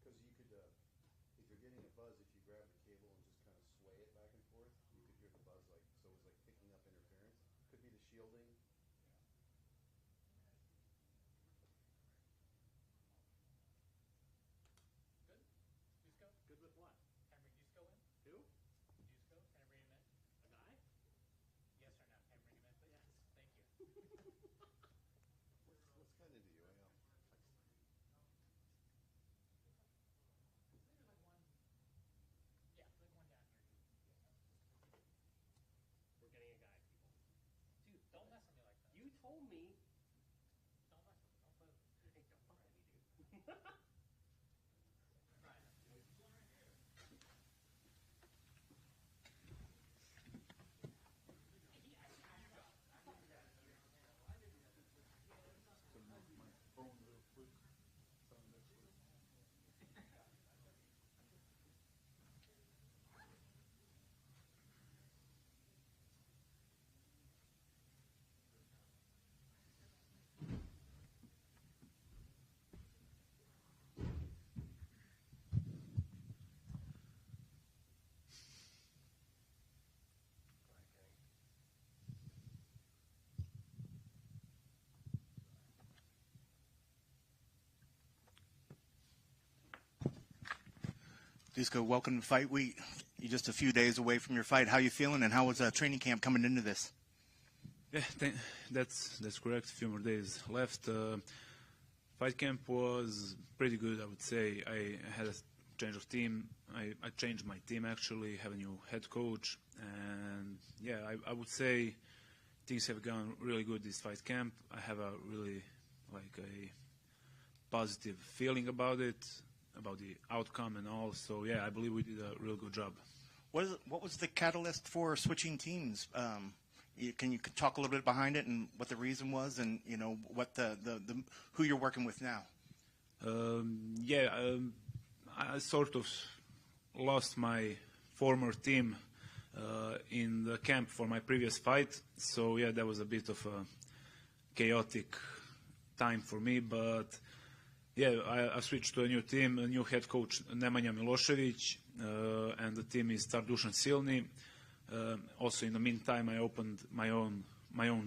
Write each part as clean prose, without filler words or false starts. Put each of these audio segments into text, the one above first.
because you could, if you're getting a buzz, if you grab the cable and just kind of sway it back and forth, you could hear the buzz, like, so it was like picking up interference. Could be the shielding. Good? Dusko? Good with what? Can I bring Dusko in? Who? Dusko? Can I bring him in? A guy? Yes or no? Can I bring him in, please? Yes. Thank you. What's kind of into you, Al? Yeah, like one down here. We're getting a guy, people. Dude, don't mess with me like that. You told me. Don't mess with me. Don't play with me. Hey, don't fuck with me, dude. Dusko, welcome to Fight Week. You're just a few days away from your fight. How you feeling, and how was training camp coming into this? Yeah, that's correct. A few more days left. Fight camp was pretty good, I would say. I had a change of team. I changed my team, actually, have a new head coach. And, yeah, I would say things have gone really good this fight camp. I have a really, like, a positive feeling about it, about the outcome and all. So, yeah, I believe we did a real good job. What was the catalyst for switching teams? Can you talk a little bit behind it and what the reason was, and you know what who you're working with now? I sort of lost my former team in the camp for my previous fight. So yeah, that was a bit of a chaotic time for me, but yeah, I switched to a new team, a new head coach, Nemanja Milošević, and the team is Dušan Silni. Also, in the meantime, I opened my own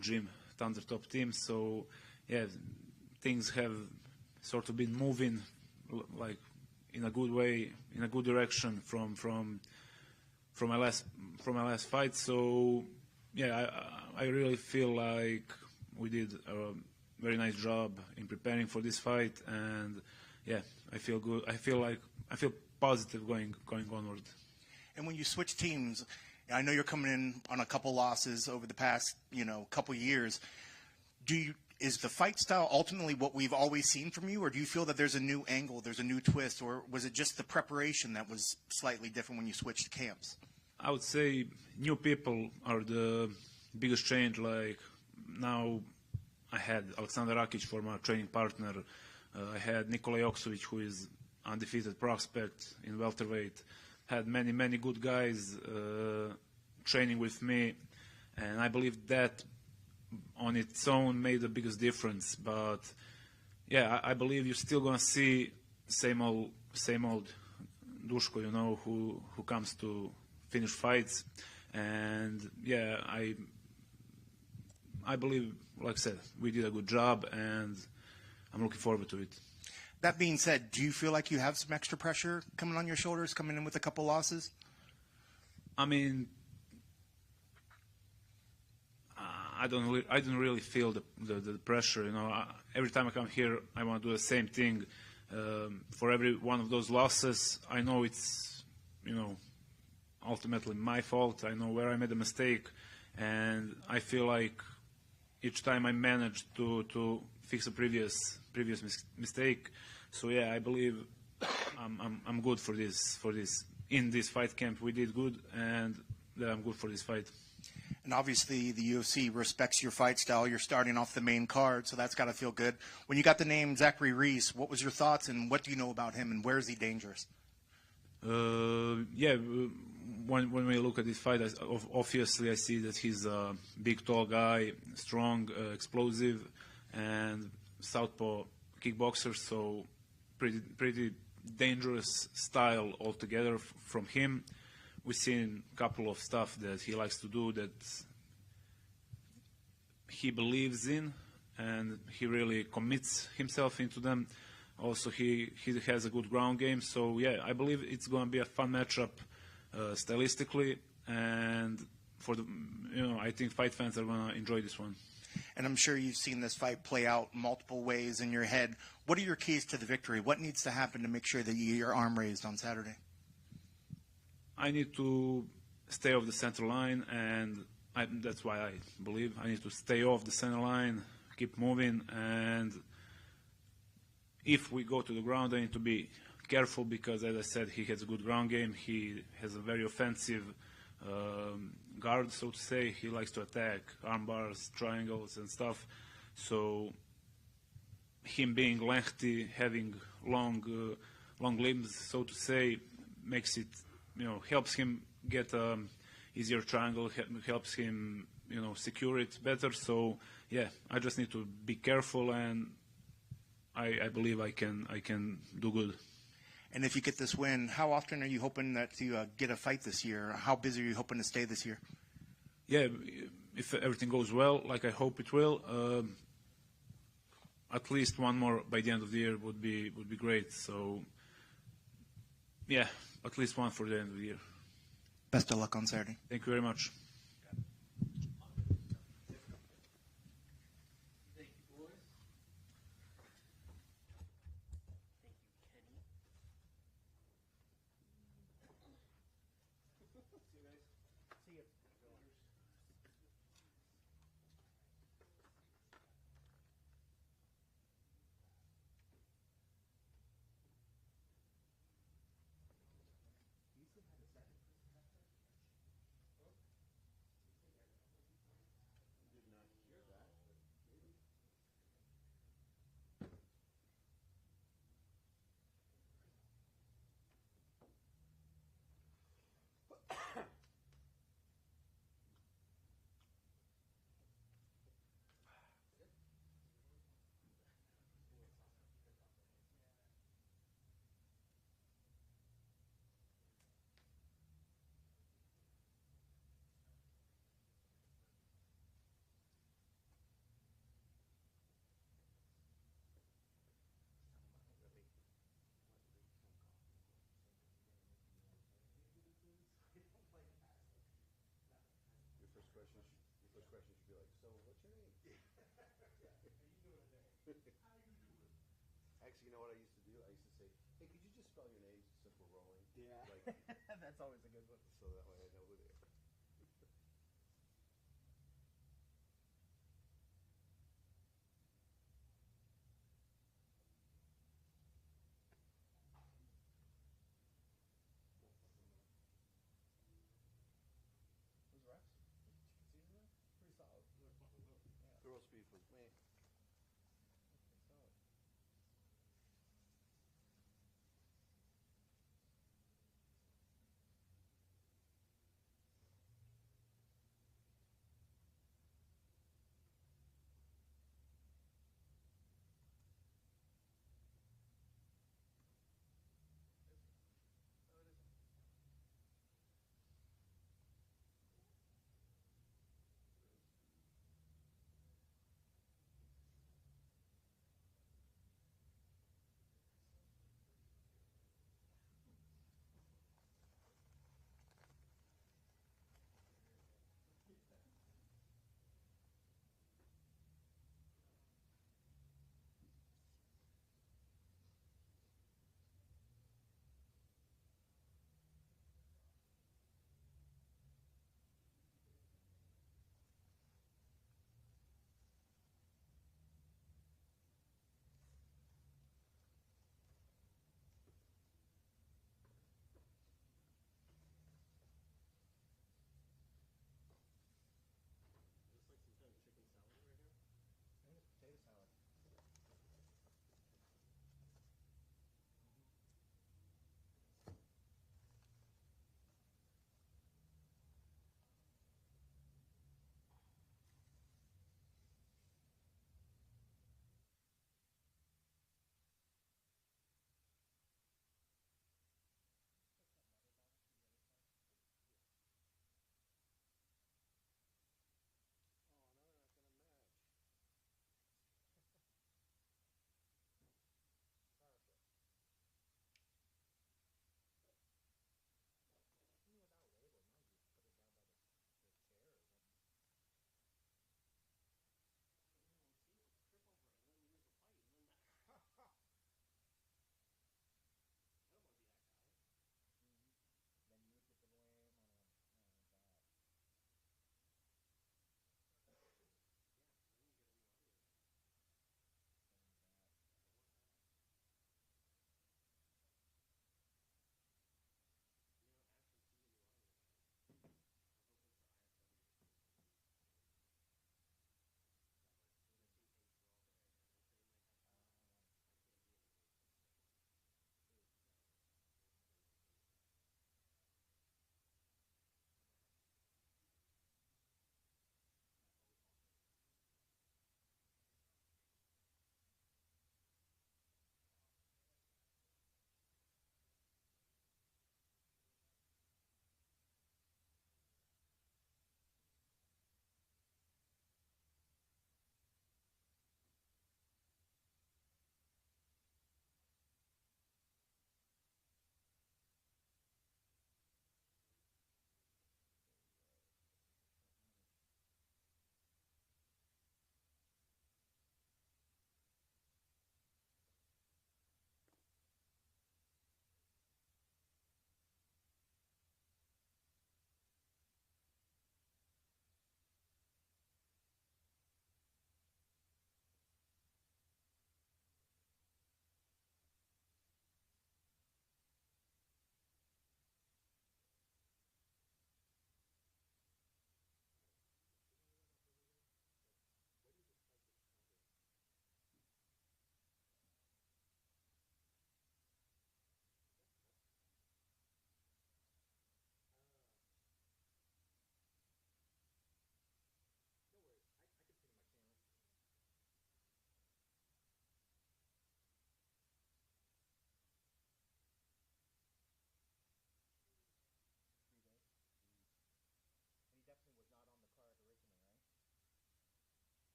gym, Thunder Top Team. So, yeah, things have sort of been moving, like in a good way, in a good direction from my last fight. So, yeah, I really feel like we did a very nice job in preparing for this fight, and yeah, I feel good. I feel positive going onward. And when you switch teams, I know you're coming in on a couple losses over the past, couple years. Is the fight style ultimately what we've always seen from you, or do you feel that there's a new angle, there's a new twist, or was it just the preparation that was slightly different when you switched camps? I would say new people are the biggest change. Like now, I had Aleksandar Rakić for my training partner. I had Nikola Joksović, who is undefeated prospect in welterweight. Had many good guys training with me, and I believe that on its own made the biggest difference. But yeah, I believe you're still gonna see same old Dusko, who comes to finish fights. And yeah, I believe, like I said, we did a good job, and I'm looking forward to it. That being said, do you feel like you have some extra pressure coming on your shoulders, coming in with a couple losses? I mean, I don't really feel the pressure. Every time I come here, I want to do the same thing. For every one of those losses, I know it's ultimately my fault. I know where I made a mistake, and I feel like each time I managed to fix a previous mistake. So yeah, I believe I'm good for this. In this fight camp, we did good, and that I'm good for this fight. And obviously, the UFC respects your fight style. You're starting off the main card, so that's got to feel good. When you got the name Zachary Reese, what was your thoughts, and what do you know about him, and where is he dangerous? Yeah, when we look at this fight, obviously I see that he's a big, tall guy, strong, explosive, and southpaw kickboxer. So pretty dangerous style altogether from him. We've seen a couple of stuff that he likes to do that he believes in, and he really commits himself into them. Also, he has a good ground game. So, yeah, I believe it's going to be a fun matchup stylistically. And I think fight fans are going to enjoy this one. And I'm sure you've seen this fight play out multiple ways in your head. What are your keys to the victory? What needs to happen to make sure that you get your arm raised on Saturday? I need to stay off the center line, and that's why I believe I need to stay off the center line, keep moving, and if we go to the ground, I need to be careful because, as I said, he has a good ground game. He has a very offensive guard, so to say. He likes to attack arm bars, triangles, and stuff. So him being lengthy, having long limbs, so to say, makes it, helps him get easier triangle, helps him, secure it better. So yeah, I just need to be careful, and I believe I can do good. And if you get this win, how often are you hoping that you get a fight this year? How busy are you hoping to stay this year? Yeah, if everything goes well, like I hope it will, at least one more by the end of the year would be great. So yeah, at least one for the end of the year. Best of luck on Saturday. Thank you very much. Thank you, boys. Thank you, Kenny. See you guys. See you. Your first question should be like, so what's your name? Actually, you know what I used to do? I used to say, hey, could you just spell your name since we're rolling? Yeah. Like, That's always a good one. so that way I know who they are. Those reps? Season? Pretty solid. Throw speed was me. Solid.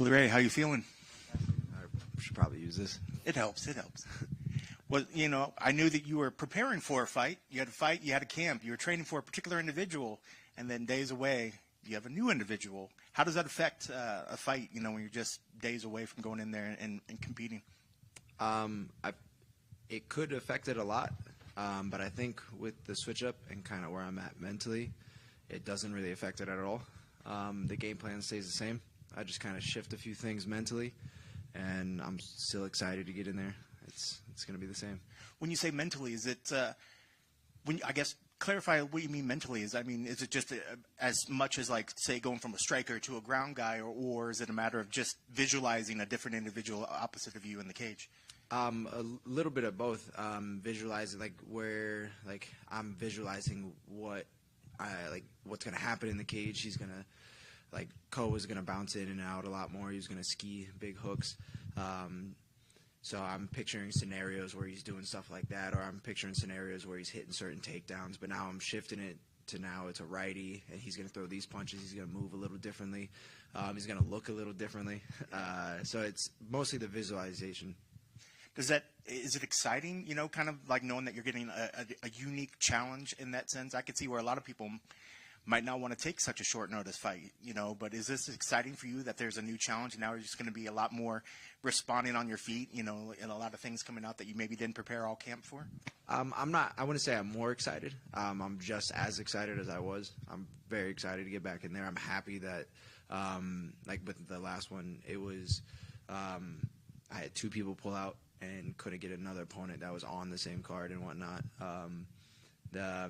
Billy Ray, how you feeling? I should probably use this. It helps. It helps. Well, you know, I knew that you were preparing for a fight. You had a fight. You had a camp. You were training for a particular individual, and then days away, you have a new individual. How does that affect a fight? You know, when you're just days away from going in there and competing. It could affect it a lot, but I think with the switch up and kind of where I'm at mentally, it doesn't really affect it at all. The game plan stays the same. I just kind of shift a few things mentally, and I'm still excited to get in there. It's going to be the same. When you say mentally, is it I guess clarify what you mean mentally? Is it just as much as like say going from a striker to a ground guy, or is it a matter of just visualizing a different individual opposite of you in the cage? A little bit of both. Visualizing where I'm visualizing what's going to happen in the cage. He's going to Ko is going to bounce in and out a lot more. He's going to ski big hooks. So I'm picturing scenarios where he's doing stuff like that, or I'm picturing scenarios where he's hitting certain takedowns. But now I'm shifting it to now it's a righty, and he's going to throw these punches. He's going to move a little differently. He's going to look a little differently. So it's mostly the visualization. Is it exciting, you know, kind of like knowing that you're getting a unique challenge in that sense? I could see where a lot of people might not want to take such a short notice fight, you know, but is this exciting for you that there's a new challenge and now you're just going to be a lot more responding on your feet, you know, and a lot of things coming out that you maybe didn't prepare all camp for? I wouldn't say I'm more excited. I'm just as excited as I was. I'm very excited to get back in there. I'm happy that, with the last one, it was, I had 2 people pull out and couldn't get another opponent that was on the same card and whatnot.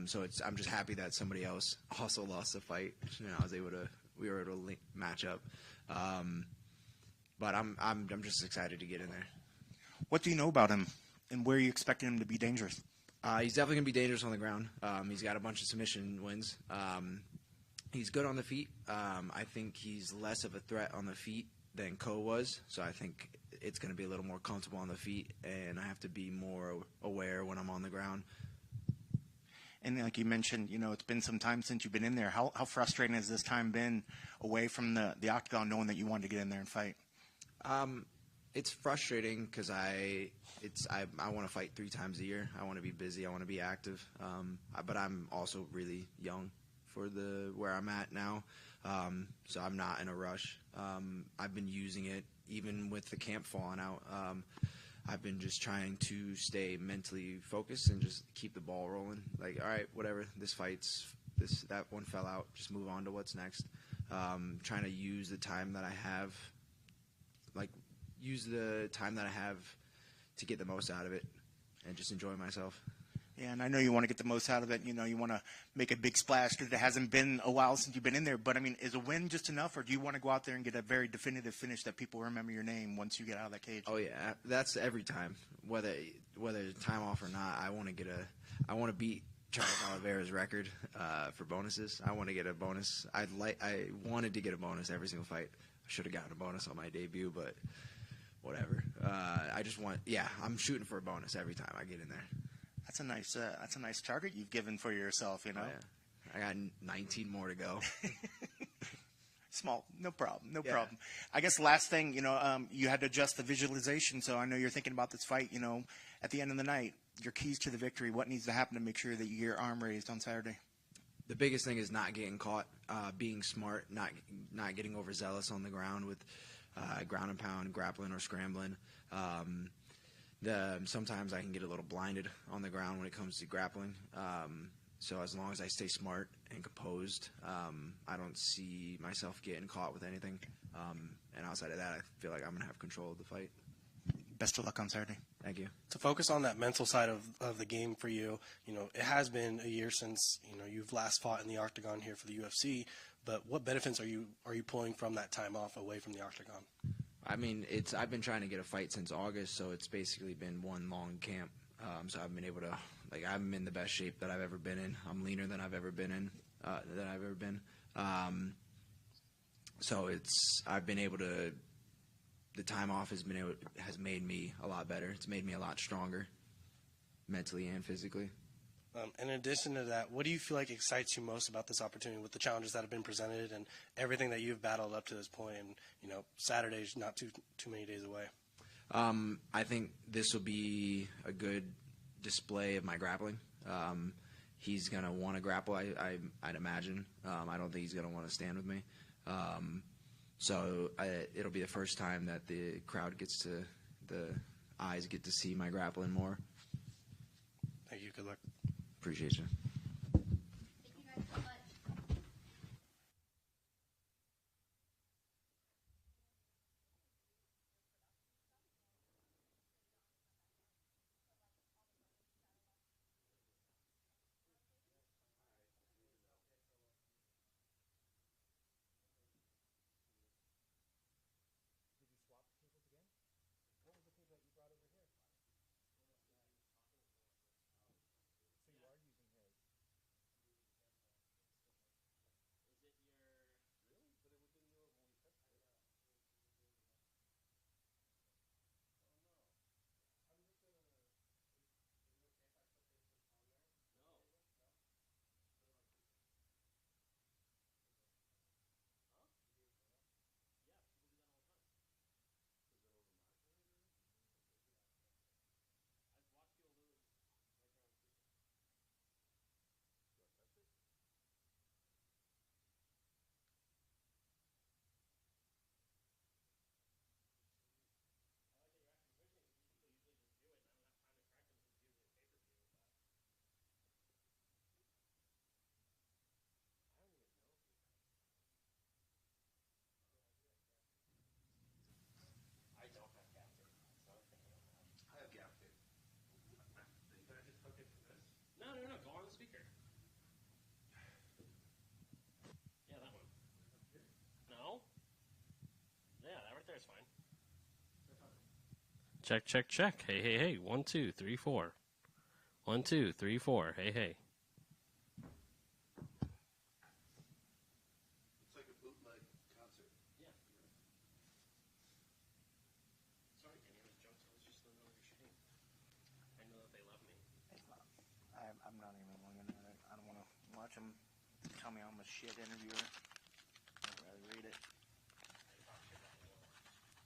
So I'm just happy that somebody else also lost the fight. You know, we were able to match up. But I'm just excited to get in there. What do you know about him, and where are you expecting him to be dangerous? He's definitely gonna be dangerous on the ground. He's got a bunch of submission wins. He's good on the feet. I think he's less of a threat on the feet than Ko was. So I think it's going to be a little more comfortable on the feet, and I have to be more aware when I'm on the ground. And like you mentioned, you know, it's been some time since you've been in there. How frustrating has this time been away from the octagon, knowing that you wanted to get in there and fight? It's frustrating because I want to fight 3 times a year. I want to be busy. I want to be active. But I'm also really young for where I'm at now. So I'm not in a rush. I've been using it even with the camp falling out. I've been just trying to stay mentally focused and just keep the ball rolling. Like, all right, whatever, that one fell out, just move on to what's next. Trying to use the time that I have, to get the most out of it and just enjoy myself. Yeah, and I know you want to get the most out of it. You know, you want to make a big splash because it hasn't been a while since you've been in there. But, I mean, is a win just enough, or do you want to go out there and get a very definitive finish that people remember your name once you get out of that cage? Oh, yeah. That's every time. Whether time off or not, I want to beat Charles Oliveira's record for bonuses. I want to get a bonus. I wanted to get a bonus every single fight. I should have gotten a bonus on my debut, but whatever. I'm shooting for a bonus every time I get in there. That's a nice target you've given for yourself, you know. Oh, yeah. I got 19 more to go. Small, no problem. I guess last thing, you know, you had to adjust the visualization, so I know you're thinking about this fight. You know, at the end of the night, your keys to the victory. What needs to happen to make sure that you get your arm raised on Saturday? The biggest thing is not getting caught, being smart, not getting overzealous on the ground with ground and pound, grappling or scrambling. Sometimes I can get a little blinded on the ground when it comes to grappling. So as long as I stay smart and composed, I don't see myself getting caught with anything. And outside of that, I feel like I'm going to have control of the fight. Best of luck on Saturday. Thank you. To focus on that mental side of the game for you, you know, it has been a year since, you know, you've last fought in the octagon here for the UFC, but what benefits are you pulling from that time off away from the octagon? I mean, I've been trying to get a fight since August, so it's basically been one long camp. So I've been able to, I'm in the best shape that I've ever been in. I'm leaner than I've ever been So I've been able to. The time off has made me a lot better. It's made me a lot stronger, mentally and physically. In addition to that, what do you feel like excites you most about this opportunity with the challenges that have been presented and everything that you've battled up to this point? And Saturday's not too many days away. I think this will be a good display of my grappling. He's going to want to grapple, I'd imagine. I don't think he's going to want to stand with me. So it'll be the first time that the crowd the eyes get to see my grappling more. Thank you. Good luck. Appreciate you. Thank you guys so much. Did you swap the tables again? What was the table that you brought over here? So you are using his. Is it your... Really? But it didn't know when we tested it. I'm just gonna... Is it okay if I put this on there? No. No? Huh? Yeah, people do that all the time. I've watched people lose right there on the street. I like that you're actually pushing it. People usually just do it, and I don't have time to correct them because it's usually a pay-per-view. But I don't even know if we have. I don't have gap tape. So I was thinking of that. I have gap tape. Can I just hook it to this? No, go on the speaker. Yeah, that one. No? Yeah, that right there is fine. Check. Hey. 1, 2, 3, 4. 1, 2, 3, 4. Hey. It's like a bootleg concert. Yeah. Sorry, Kenny, I was drunk, so I was just living over your shitting. I know that they love me. I'm not even looking at it. I don't want to watch him tell me I'm a shit interviewer. I'd rather read it. He's got you on record.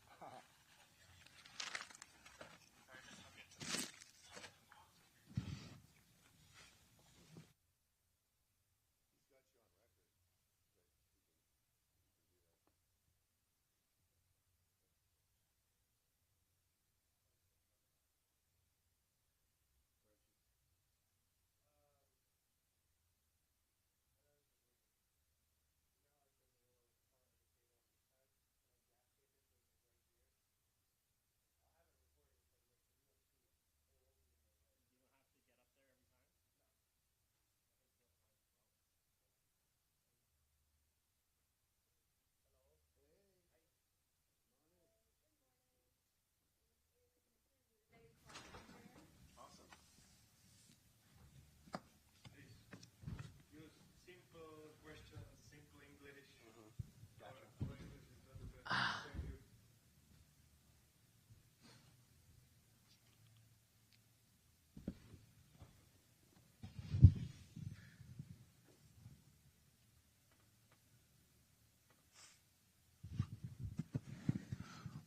You don't have to get up there every time? Use simple questions, simple English. Gotcha. Our English is not the best. Thank you.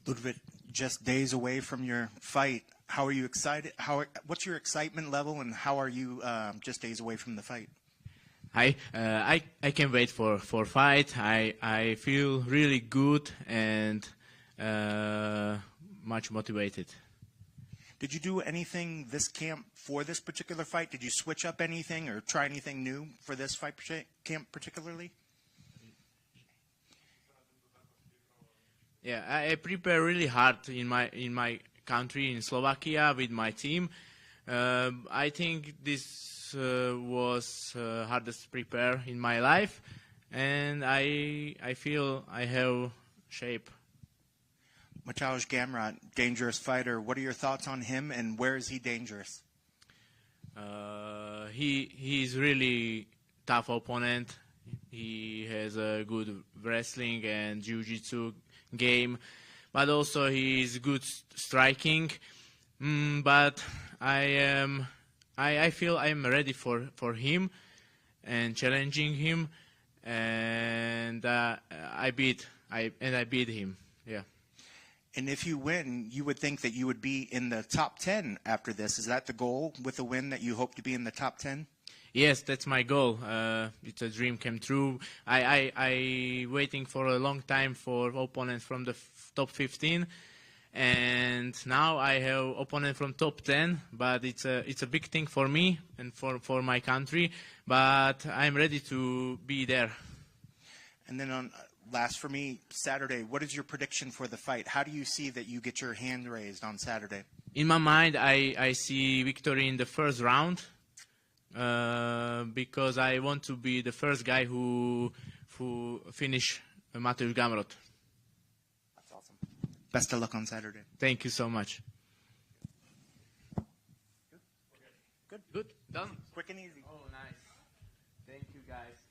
Ludovit, just days away from your fight. How are you excited? What's your excitement level, and how are you just days away from the fight? Hi, I can't wait for fight. I feel really good and much motivated. Did you do anything this camp for this particular fight? Did you switch up anything or try anything new for this fight camp particularly? Yeah, I prepare really hard in my country, in Slovakia, with my team. I think this was hardest prepare in my life, and I feel I have shape. Mateusz Gamrot, dangerous fighter. What are your thoughts on him, and where is he dangerous? He's really tough opponent. He has a good wrestling and jiu-jitsu game, but also he's good striking. But I am I feel I'm ready for him and challenging him, and I beat him. Yeah. And if you win, you would think that you would be in the top 10 after this. Is that the goal with a win, that you hope to be in the top 10? Yes, that's my goal. It's a dream come true. I waiting for a long time for opponents from the top 15, and now I have opponent from top 10. But it's a big thing for me and for my country. But I'm ready to be there. And then on last for me, Saturday, what is your prediction for the fight? How do you see that you get your hand raised on Saturday? In my mind, I see victory in the first round. Because I want to be the first guy who finish Mateusz Gamrot. That's awesome. Best of luck on Saturday. Thank you so much. Good. Done. Quick and easy. Oh, nice. Thank you, guys.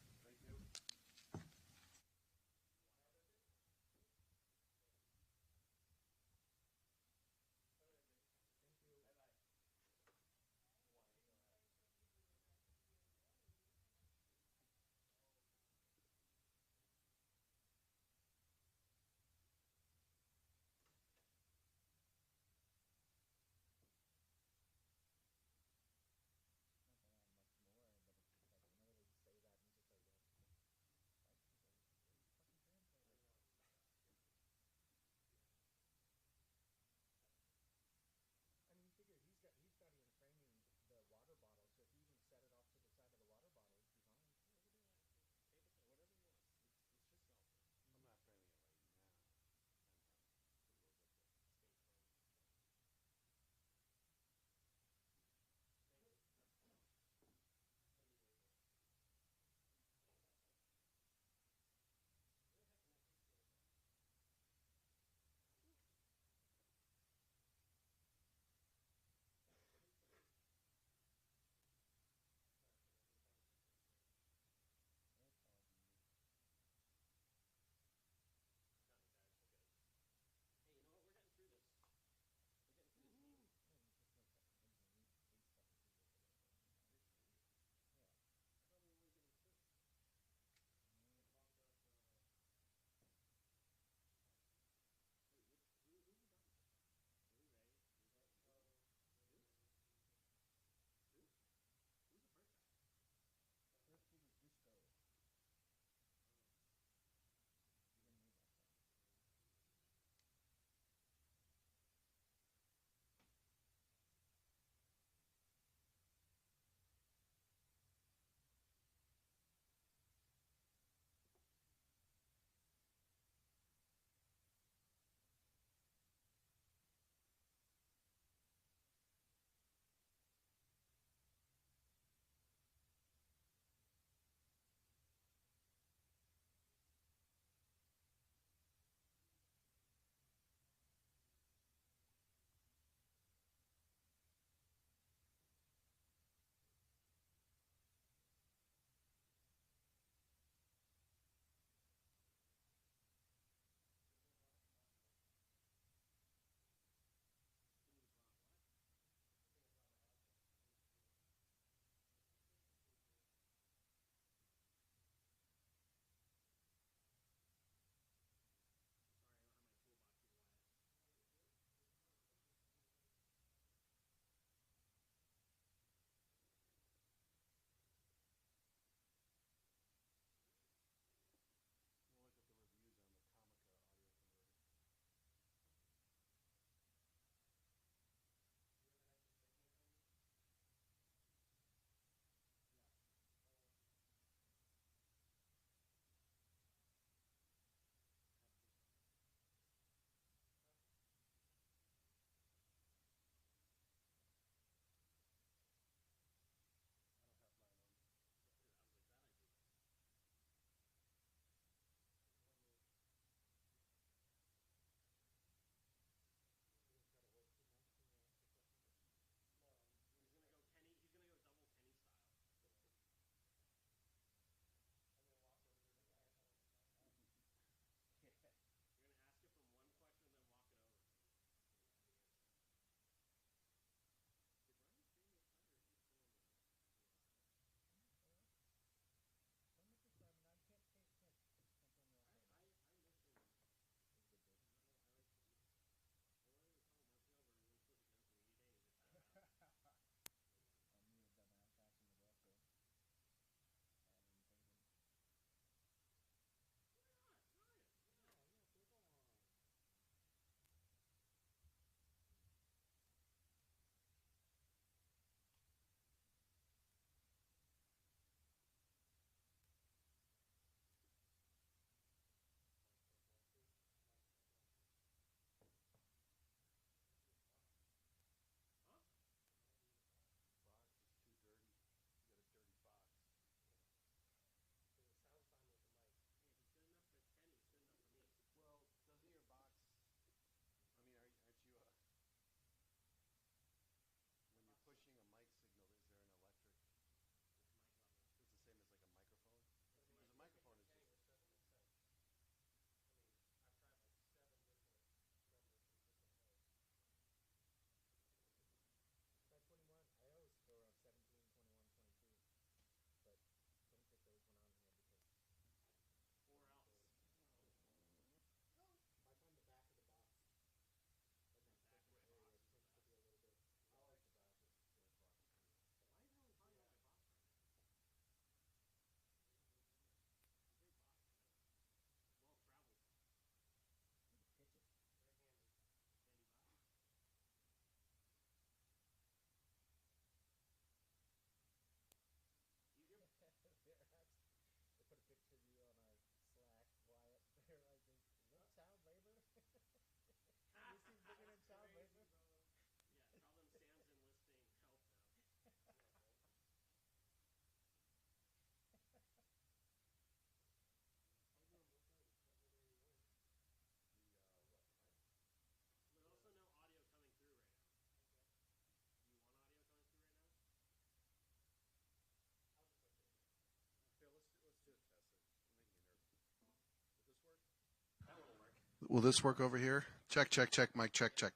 Will this work over here? Check, check, check, mic, check, check.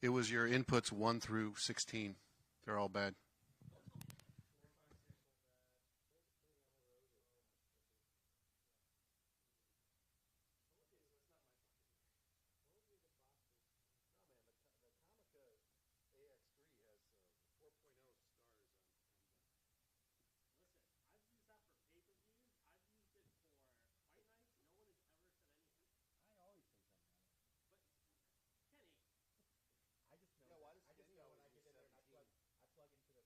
It was your inputs 1 through 16. They're all bad. I just know when I get in there and I plug into the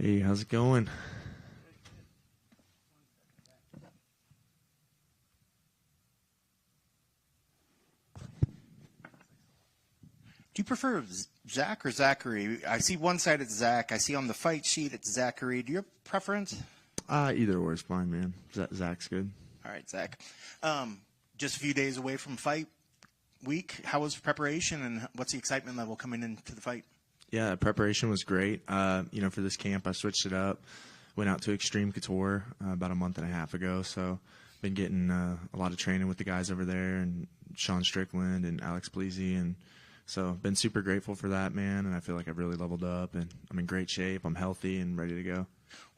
Hey, how's it going? Do you prefer Zach or Zachary? I see one side it's Zach. I see on the fight sheet it's Zachary. Do you have a preference? Either or is fine, man. Zach's good. All right, Zach. Just a few days away from fight week. How was preparation, and what's the excitement level coming into the fight? Yeah, preparation was great. For this camp, I switched it up. Went out to Extreme Couture about a month and a half ago. So been getting a lot of training with the guys over there, and Sean Strickland and Alex Pleasy, and so been super grateful for that, man. And I feel like I've really leveled up, and I'm in great shape. I'm healthy and ready to go.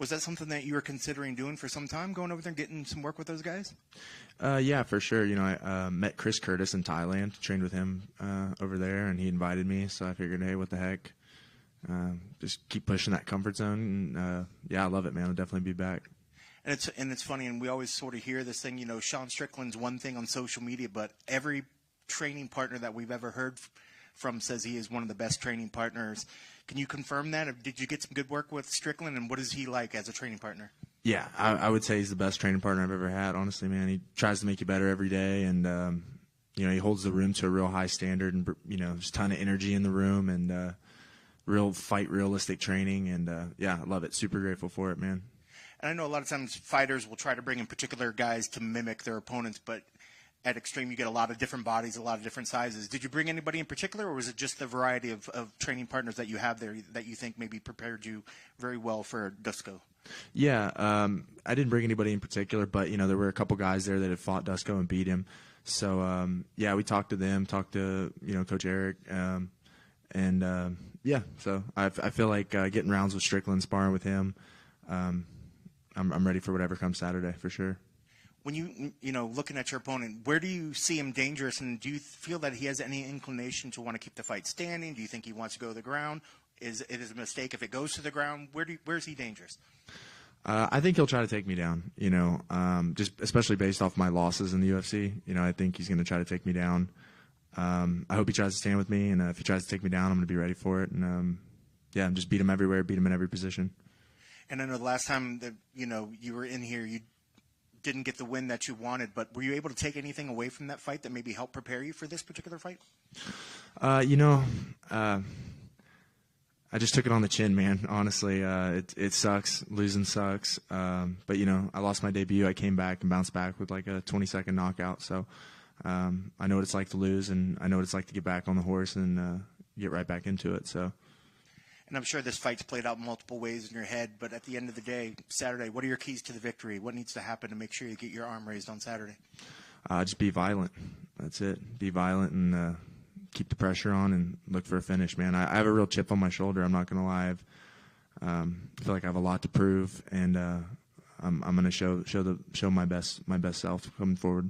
Was that something that you were considering doing for some time, going over there and getting some work with those guys? Yeah, for sure. I met Chris Curtis in Thailand, trained with him over there, and he invited me. So I figured, hey, what the heck? Just keep pushing that comfort zone. And, yeah, I love it, man. I'll definitely be back. And it's funny, and we always sort of hear this thing, Sean Strickland's one thing on social media, but every training partner that we've ever heard from says he is one of the best training partners. Can you confirm that? Or did you get some good work with Strickland, and what is he like as a training partner? Yeah, I would say he's the best training partner I've ever had, honestly, man. He tries to make you better every day, and, he holds the room to a real high standard, and, there's a ton of energy in the room, and real realistic training, and, yeah, I love it. Super grateful for it, man. And I know a lot of times fighters will try to bring in particular guys to mimic their opponents, but at Extreme you get a lot of different bodies, a lot of different sizes. Did you bring anybody in particular, or was it just the variety of training partners that you have there that you think maybe prepared you very well for Dusko? Yeah, I didn't bring anybody in particular, but, there were a couple guys there that had fought Dusko and beat him. So, yeah, we talked to them, talked to, Coach Eric, and, yeah, so I feel like getting rounds with Strickland, sparring with him, I'm ready for whatever comes Saturday for sure. When looking at your opponent, where do you see him dangerous, and do you feel that he has any inclination to want to keep the fight standing? Do you think he wants to go to the ground? Is it a mistake if it goes to the ground? Where is he dangerous? I think he'll try to take me down, just especially based off my losses in the UFC. I think he's going to try to take me down. I hope he tries to stand with me, and if he tries to take me down, I'm going to be ready for it. And, yeah, just beat him everywhere, beat him in every position. And I know the last time that, you were in here, you didn't get the win that you wanted, but were you able to take anything away from that fight that maybe helped prepare you for this particular fight? I just took it on the chin, man. Honestly, it sucks. Losing sucks. But, I lost my debut. I came back and bounced back with like a 20-second knockout. So I know what it's like to lose, and I know what it's like to get back on the horse and get right back into it. So. And I'm sure this fight's played out multiple ways in your head, but at the end of the day, Saturday, what are your keys to the victory? What needs to happen to make sure you get your arm raised on Saturday? Just be violent. That's it. Be violent and keep the pressure on and look for a finish, man. I have a real chip on my shoulder. I'm not going to lie. I feel like I have a lot to prove, and I'm going to show my best self coming forward.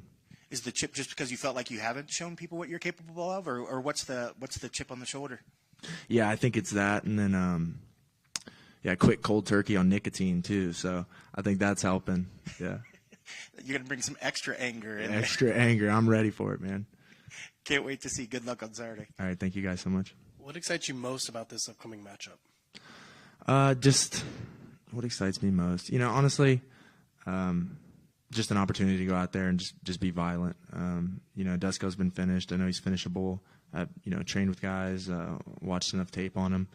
Is the chip just because you felt like you haven't shown people what you're capable of, or what's the chip on the shoulder? Yeah, I think it's that, and then quick cold turkey on nicotine too. So I think that's helping. Yeah, you're gonna bring some extra anger in. Extra anger. I'm ready for it, man. Can't wait to see. Good luck on Saturday. All right, thank you guys so much. What excites you most about this upcoming matchup? Just what excites me most. Honestly, just an opportunity to go out there and just be violent. Dusko's been finished. I know he's finishable. I've trained with guys, watched enough tape on him,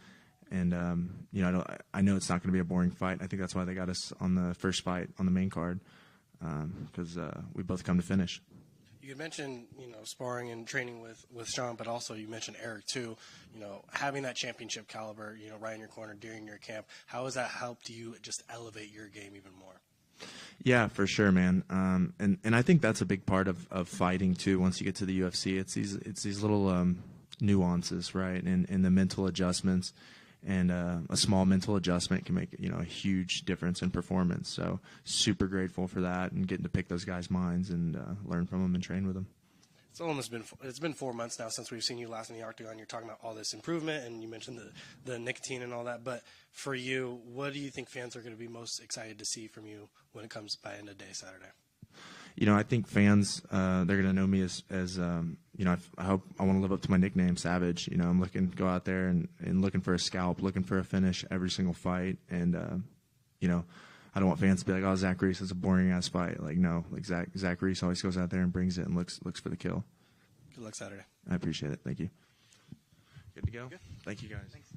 and I know it's not going to be a boring fight. I think that's why they got us on the first fight on the main card, because we both come to finish. You had mentioned sparring and training with Sean, but also you mentioned Eric too. Having that championship caliber, right in your corner during your camp. How has that helped you just elevate your game even more? Yeah, for sure, man. And I think that's a big part of fighting too. Once you get to the UFC, it's these little nuances, right? And the mental adjustments, and a small mental adjustment can make a huge difference in performance. So super grateful for that, and getting to pick those guys' minds and learn from them and train with them. It's been 4 months now since we've seen you last in the Octagon. You're talking about all this improvement, and you mentioned the nicotine and all that. But for you, what do you think fans are going to be most excited to see from you when it comes by end of day Saturday? I think fans, they're going to know me as I hope I want to live up to my nickname, Savage. I'm looking to go out there and looking for a scalp, looking for a finish every single fight. And, I don't want fans to be like, oh, Zach Reese, it's a boring ass fight. Like, no, like Zach Reese always goes out there and brings it and looks for the kill. Good luck Saturday. I appreciate it. Thank you. Good to go? Good. Thank you, guys. Thanks.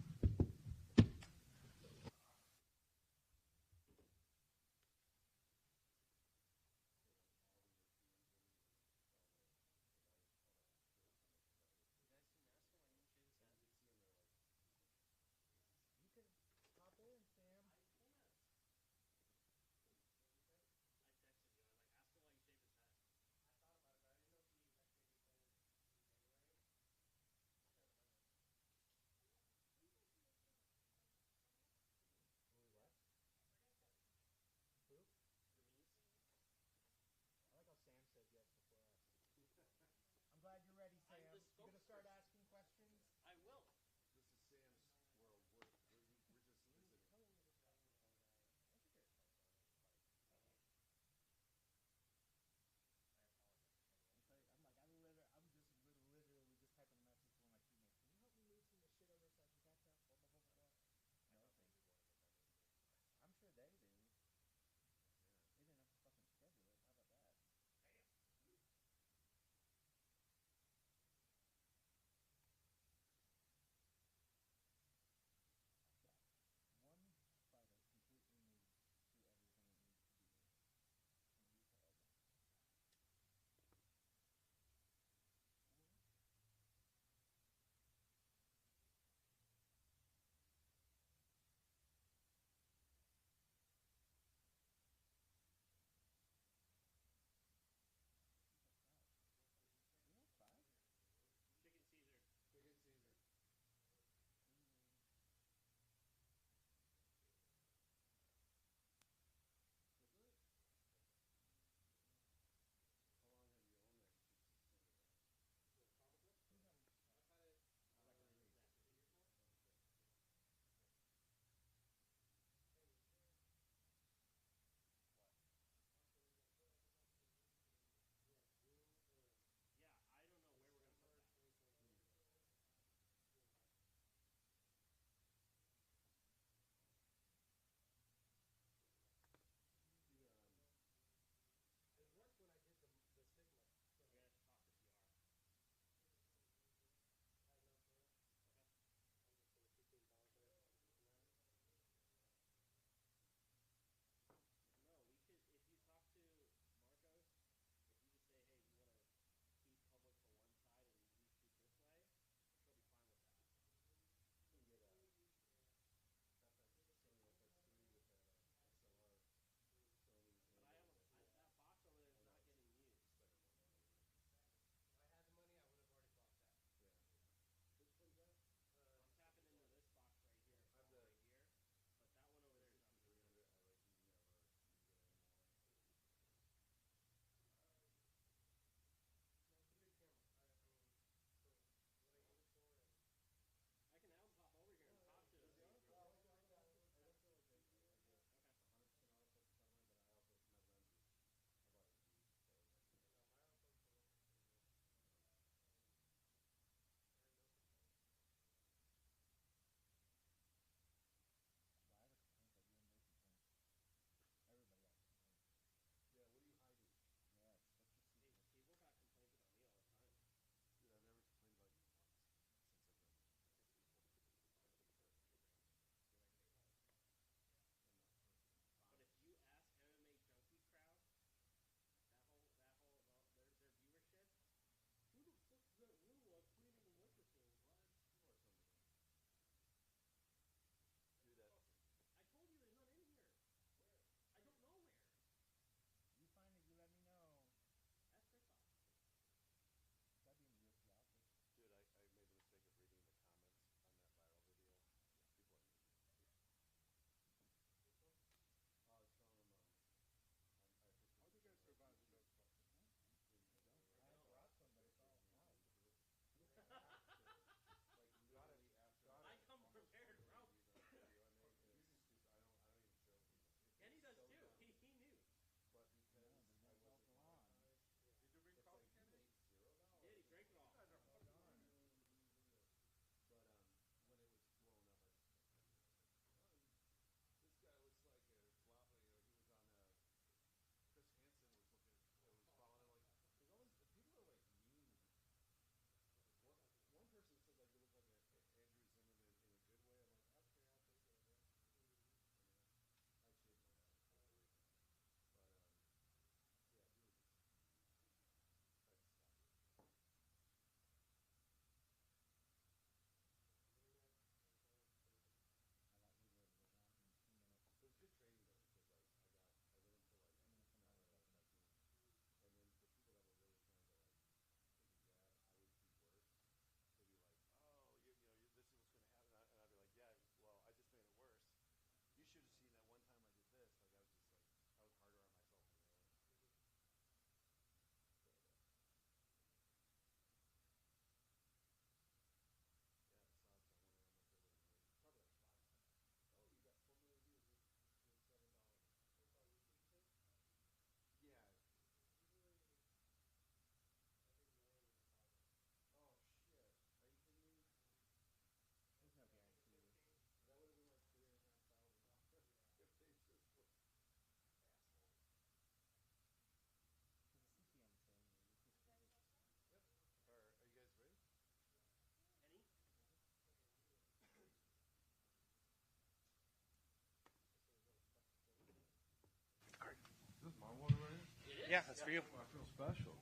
Yeah, that's for you. I feel special.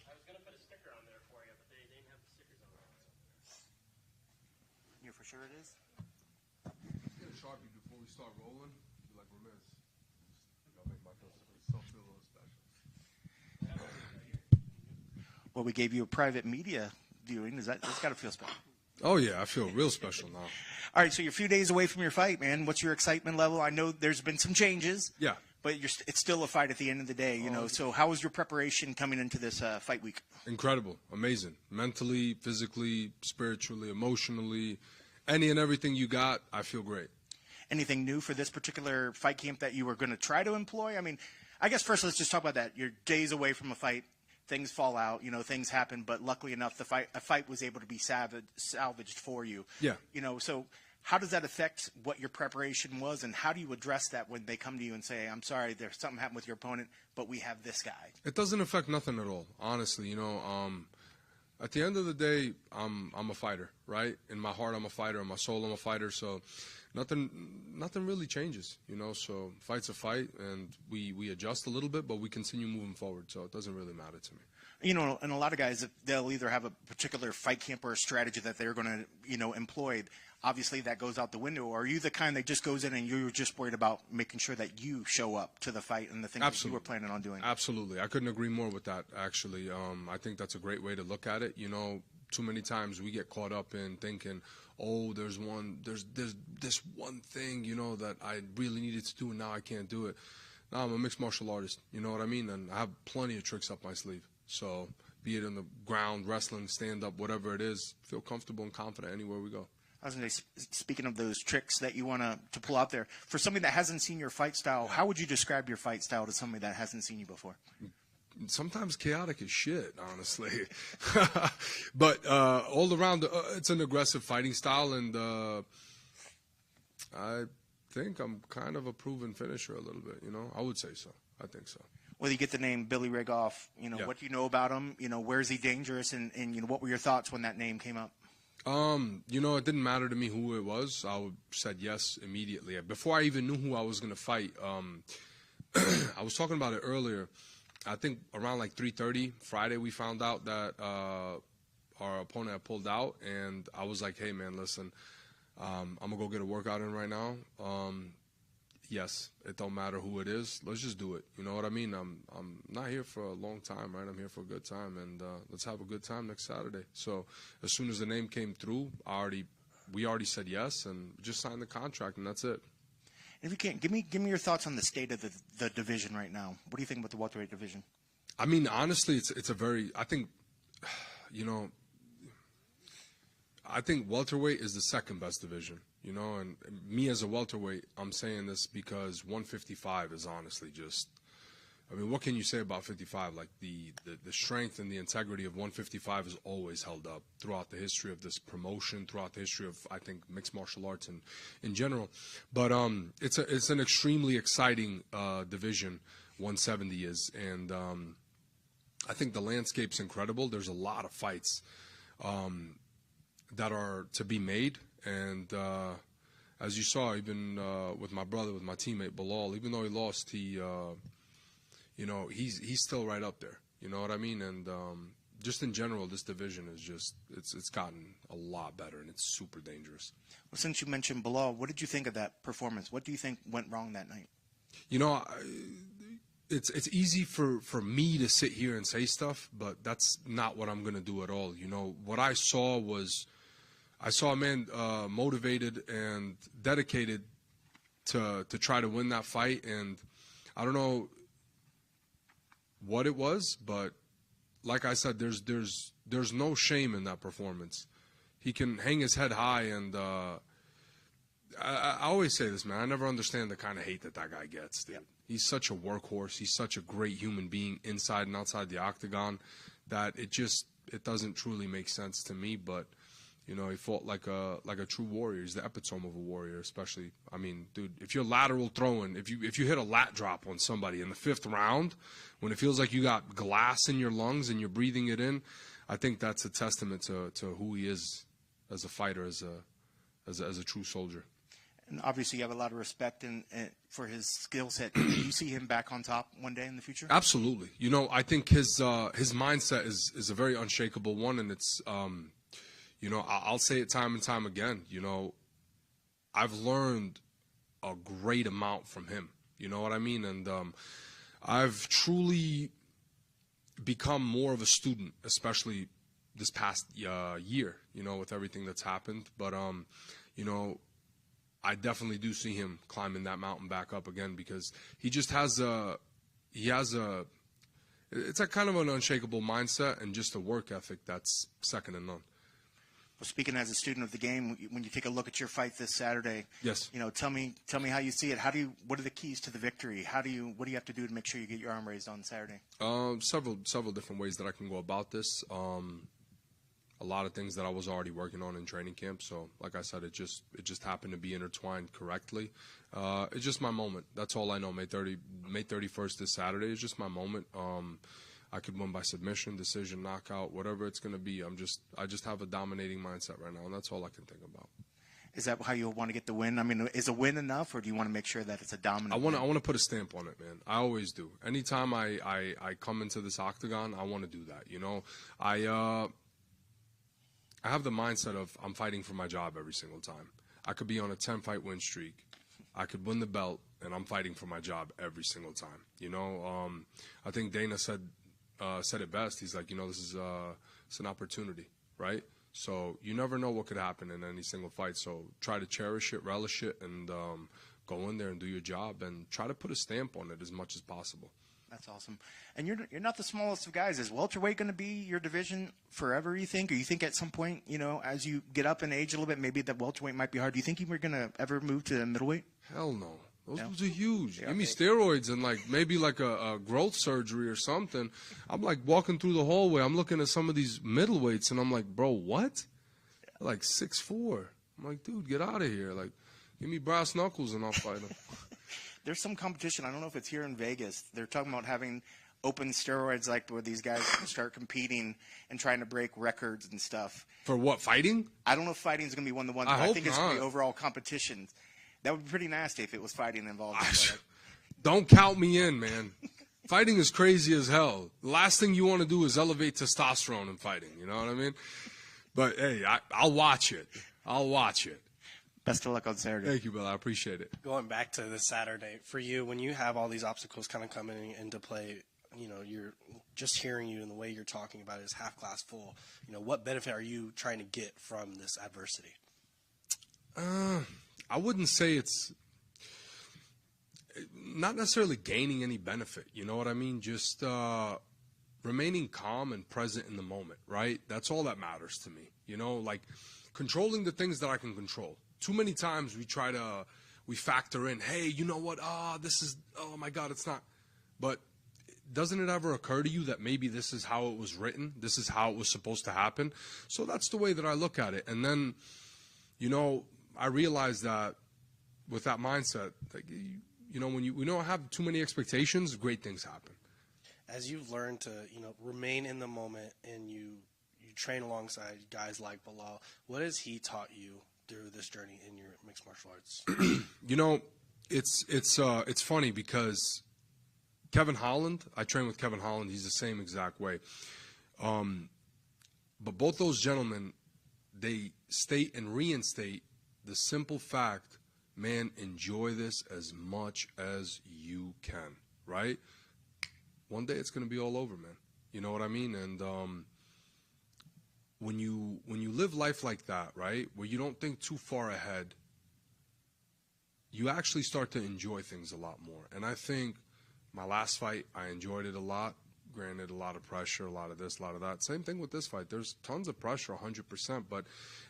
I was gonna put a sticker on there for you, but they didn't have the stickers on there. You're for sure it is? Get a Sharpie before we start rolling. Be like Ramiz. Gotta make myself feel a little special. Well, we gave you a private media viewing. That's got to feel special. Oh yeah, I feel real special now. All right, so you're a few days away from your fight, man. What's your excitement level? I know there's been some changes. Yeah. But it's still a fight at the end of the day, you know. So how was your preparation coming into this fight week? Incredible, amazing. Mentally, physically, spiritually, emotionally, any and everything you got, I feel great. Anything new for this particular fight camp that you were going to try to employ? I mean, I guess first let's just talk about that. You're days away from a fight. Things fall out, you know, things happen. But luckily enough, a fight was able to be salvaged for you. Yeah. You know, so how does that affect what your preparation was, and how do you address that when they come to you and say, I'm sorry, there's something happened with your opponent, but we have this guy? It doesn't affect nothing at all, honestly. You know, at the end of the day, I'm a fighter, right? In my heart, I'm a fighter. In my soul, I'm a fighter. So nothing really changes, you know. So fight's a fight, and we adjust a little bit, but we continue moving forward. So it doesn't really matter to me. You know, and a lot of guys, they'll either have a particular fight camp or a strategy that they're going to, you know, employ. Obviously, that goes out the window. Or are you the kind that just goes in and you're just worried about making sure that you show up to the fight and the things that you were planning on doing? Absolutely. I couldn't agree more with that, actually. I think that's a great way to look at it. You know, too many times we get caught up in thinking, oh, there's this one thing, you know, that I really needed to do and now I can't do it. No, I'm a mixed martial artist, you know what I mean? And I have plenty of tricks up my sleeve. So be it in the ground, wrestling, stand-up, whatever it is, feel comfortable and confident anywhere we go. I was going to say, speaking of those tricks that you want to pull out there, for somebody that hasn't seen your fight style, how would you describe your fight style to somebody that hasn't seen you before? Sometimes chaotic as shit, honestly. But all around, it's an aggressive fighting style, and I think I'm kind of a proven finisher a little bit, you know? I would say so. I think so. Well, you get the name Billy Rig off. You know, what do you know about him? You know, where is he dangerous? And you know, what were your thoughts when that name came up? You know, it didn't matter to me who it was. I said yes immediately. Before I even knew who I was going to fight, I was talking about it earlier. I think around like 3:30 Friday, we found out that our opponent had pulled out, and I was like, "Hey, man, listen, I'm gonna go get a workout in right now. Yes, it don't matter who it is. Let's just do it. You know what I mean? I'm not here for a long time, right? I'm here for a good time, and let's have a good time next Saturday." So as soon as the name came through, we already said yes, and just signed the contract, and that's it. If you can't, give me your thoughts on the state of the division right now. What do you think about the welterweight division? I mean, honestly, it's a very, I think, you know, I think welterweight is the second best division, you know, and me as a welterweight, I'm saying this because 155 is honestly just, I mean, what can you say about 55? Like the strength and the integrity of 155 is always held up throughout the history of this promotion, throughout the history of, I think, mixed martial arts in general. But it's an extremely exciting division, 170 is, and I think the landscape's incredible. There's a lot of fights that are to be made, and as you saw, even with my brother, with my teammate Bilal, even though he lost, you know, he's still right up there. You know what I mean? And just in general, this division is just it's gotten a lot better, and it's super dangerous. Well, since you mentioned Bilal, what did you think of that performance? What do you think went wrong that night? You know, it's easy for me to sit here and say stuff, but that's not what I'm gonna do at all. You know, what I saw was, I saw a man motivated and dedicated to try to win that fight, and I don't know what it was, but like I said, there's no shame in that performance. He can hang his head high, and I always say this, man. I never understand the kind of hate that guy gets, dude. He's such a workhorse. He's such a great human being inside and outside the octagon that it doesn't truly make sense to me. But you know, he fought like a true warrior. He's the epitome of a warrior, especially. I mean, dude, if you're lateral throwing, if you hit a lat drop on somebody in the 5th round, when it feels like you got glass in your lungs and you're breathing it in, I think that's a testament to who he is as a fighter, as a true soldier. And obviously, you have a lot of respect for his skill set. Do you see him back on top one day in the future? Absolutely. You know, I think his mindset is a very unshakable one, and it's you know, I'll say it time and time again. You know, I've learned a great amount from him. You know what I mean? And I've truly become more of a student, especially this past year. You know, with everything that's happened. But you know, I definitely do see him climbing that mountain back up again, because he just has it's a kind of an unshakable mindset and just a work ethic that's second to none. Well, speaking as a student of the game, when you take a look at your fight this Saturday, yes, you know, tell me how you see it. What are the keys to the victory? What do you have to do to make sure you get your arm raised on Saturday? Several different ways that I can go about this. A lot of things that I was already working on in training camp. So, like I said, it just happened to be intertwined correctly. It's just my moment. That's all I know. May 31st is Saturday. It's just my moment. I could win by submission, decision, knockout, whatever it's going to be. I just have a dominating mindset right now, and that's all I can think about. Is that how you want to get the win? I mean, is a win enough, or do you want to make sure that it's a dominant? I want to put a stamp on it, man. I always do. Anytime I come into this octagon, I want to do that. You know, I have the mindset of I'm fighting for my job every single time. I could be on a 10-fight win streak. I could win the belt, and I'm fighting for my job every single time. You know, I think Dana said it best. He's like, you know, this is it's an opportunity, right? So you never know what could happen in any single fight. So try to cherish it, relish it, and go in there and do your job, and try to put a stamp on it as much as possible. That's awesome. And you're not the smallest of guys. Is welterweight going to be your division forever, you think? Or you think at some point, you know, as you get up in age a little bit, maybe that welterweight might be hard? Do you think you were going to ever move to middleweight? Hell no. Those are huge. Give me steroids and maybe a growth surgery or something. I'm like walking through the hallway. I'm looking at some of these middleweights, and I'm like, bro, what? Like 6'4". I'm like, dude, get out of here. Like, give me brass knuckles and I'll fight him. There's some competition. I don't know if it's here in Vegas. They're talking about having open steroids, like where these guys start competing and trying to break records and stuff. For what, fighting? I don't know if fighting is going to be one of the ones. I think it's going to be overall competition. That would be pretty nasty if it was fighting involved. Don't count me in, man. Fighting is crazy as hell. The last thing you want to do is elevate testosterone in fighting. You know what I mean? But, hey, I'll watch it. I'll watch it. Best of luck on Saturday. Thank you, Bill. I appreciate it. Going back to this Saturday, for you, when you have all these obstacles kind of coming into play, you know, you're just hearing you and the way you're talking about it is half glass full. You know, what benefit are you trying to get from this adversity? I wouldn't say it's not necessarily gaining any benefit. You know what I mean? Just remaining calm and present in the moment, right? That's all that matters to me. You know, like controlling the things that I can control. Too many times we factor in, hey, you know what? Oh my God, it's not. But doesn't it ever occur to you that maybe this is how it was written? This is how it was supposed to happen? So that's the way that I look at it. And then, you know, I realized that with that mindset, like, you know, when you don't have too many expectations, great things happen. As you've learned to, you know, remain in the moment and you train alongside guys like Bilal, what has he taught you through this journey in your mixed martial arts? You know, it's funny because Kevin Holland, I train with Kevin Holland. He's the same exact way. But both those gentlemen, they state and reinstate the simple fact, man, enjoy this as much as you can, right? One day it's going to be all over, man. You know what I mean? And when you live life like that, right, where you don't think too far ahead, you actually start to enjoy things a lot more. And I think my last fight, I enjoyed it a lot. Granted, a lot of pressure, a lot of this, a lot of that. Same thing with this fight. There's tons of pressure, 100%, but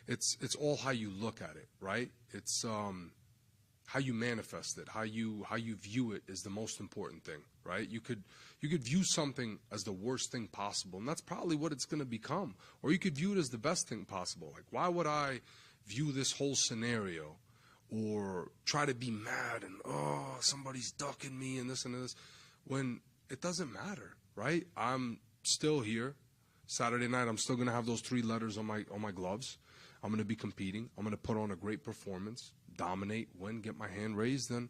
it's all how you look at it, right? It's how you manifest it, how you view it is the most important thing, right? You could view something as the worst thing possible, and that's probably what it's going to become. Or you could view it as the best thing possible. Like, why would I view this whole scenario or try to be mad and, oh, somebody's ducking me and this, when it doesn't matter, right? I'm still here. Saturday night, I'm still going to have those 3 letters on my gloves. I'm going to be competing. I'm going to put on a great performance, dominate, win, get my hand raised, then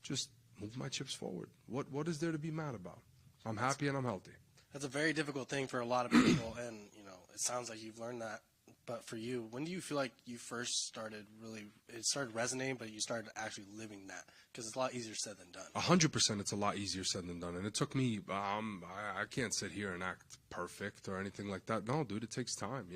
just move my chips forward. What is there to be mad about? I'm happy and I'm healthy. That's a very difficult thing for a lot of people, and it sounds like you've learned that. But for you, when do you feel like you first started it started resonating, but you started actually living that? Because it's a lot easier said than done. 100%, it's a lot easier said than done. And it took me, I can't sit here and act perfect or anything like that. No, dude, it takes time.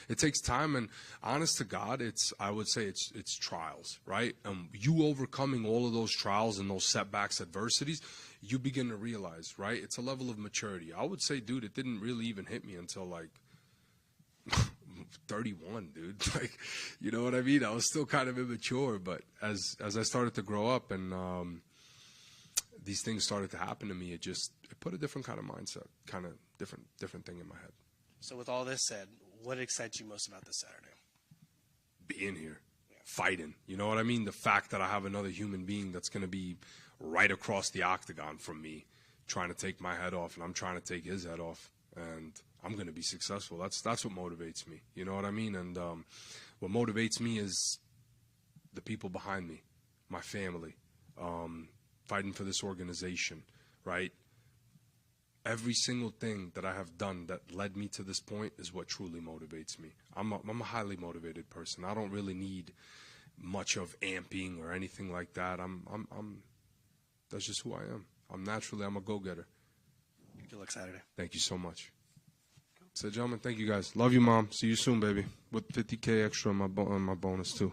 It takes time. And honest to God, I would say it's trials, right? You overcoming all of those trials and those setbacks, adversities, you begin to realize, right? It's a level of maturity. I would say, dude, it didn't really even hit me until like 31, dude. Like, you know what I mean? I was still kind of immature, but as I started to grow up and these things started to happen to me, it put a different kind of mindset, kind of different thing in my head. So with all this said, what excites you most about this Saturday? Being here, fighting. You know what I mean? The fact that I have another human being that's going to be right across the octagon from me, trying to take my head off, and I'm trying to take his head off, and I'm going to be successful. That's what motivates me. You know what I mean? And what motivates me is the people behind me, my family, fighting for this organization, right? Every single thing that I have done that led me to this point is what truly motivates me. I'm a highly motivated person. I don't really need much of amping or anything like that. That's just who I am. I'm a go-getter. Good luck Saturday. Thank you so much. So, gentlemen, thank you guys. Love you, Mom. See you soon, baby. With 50K extra on my bonus, too.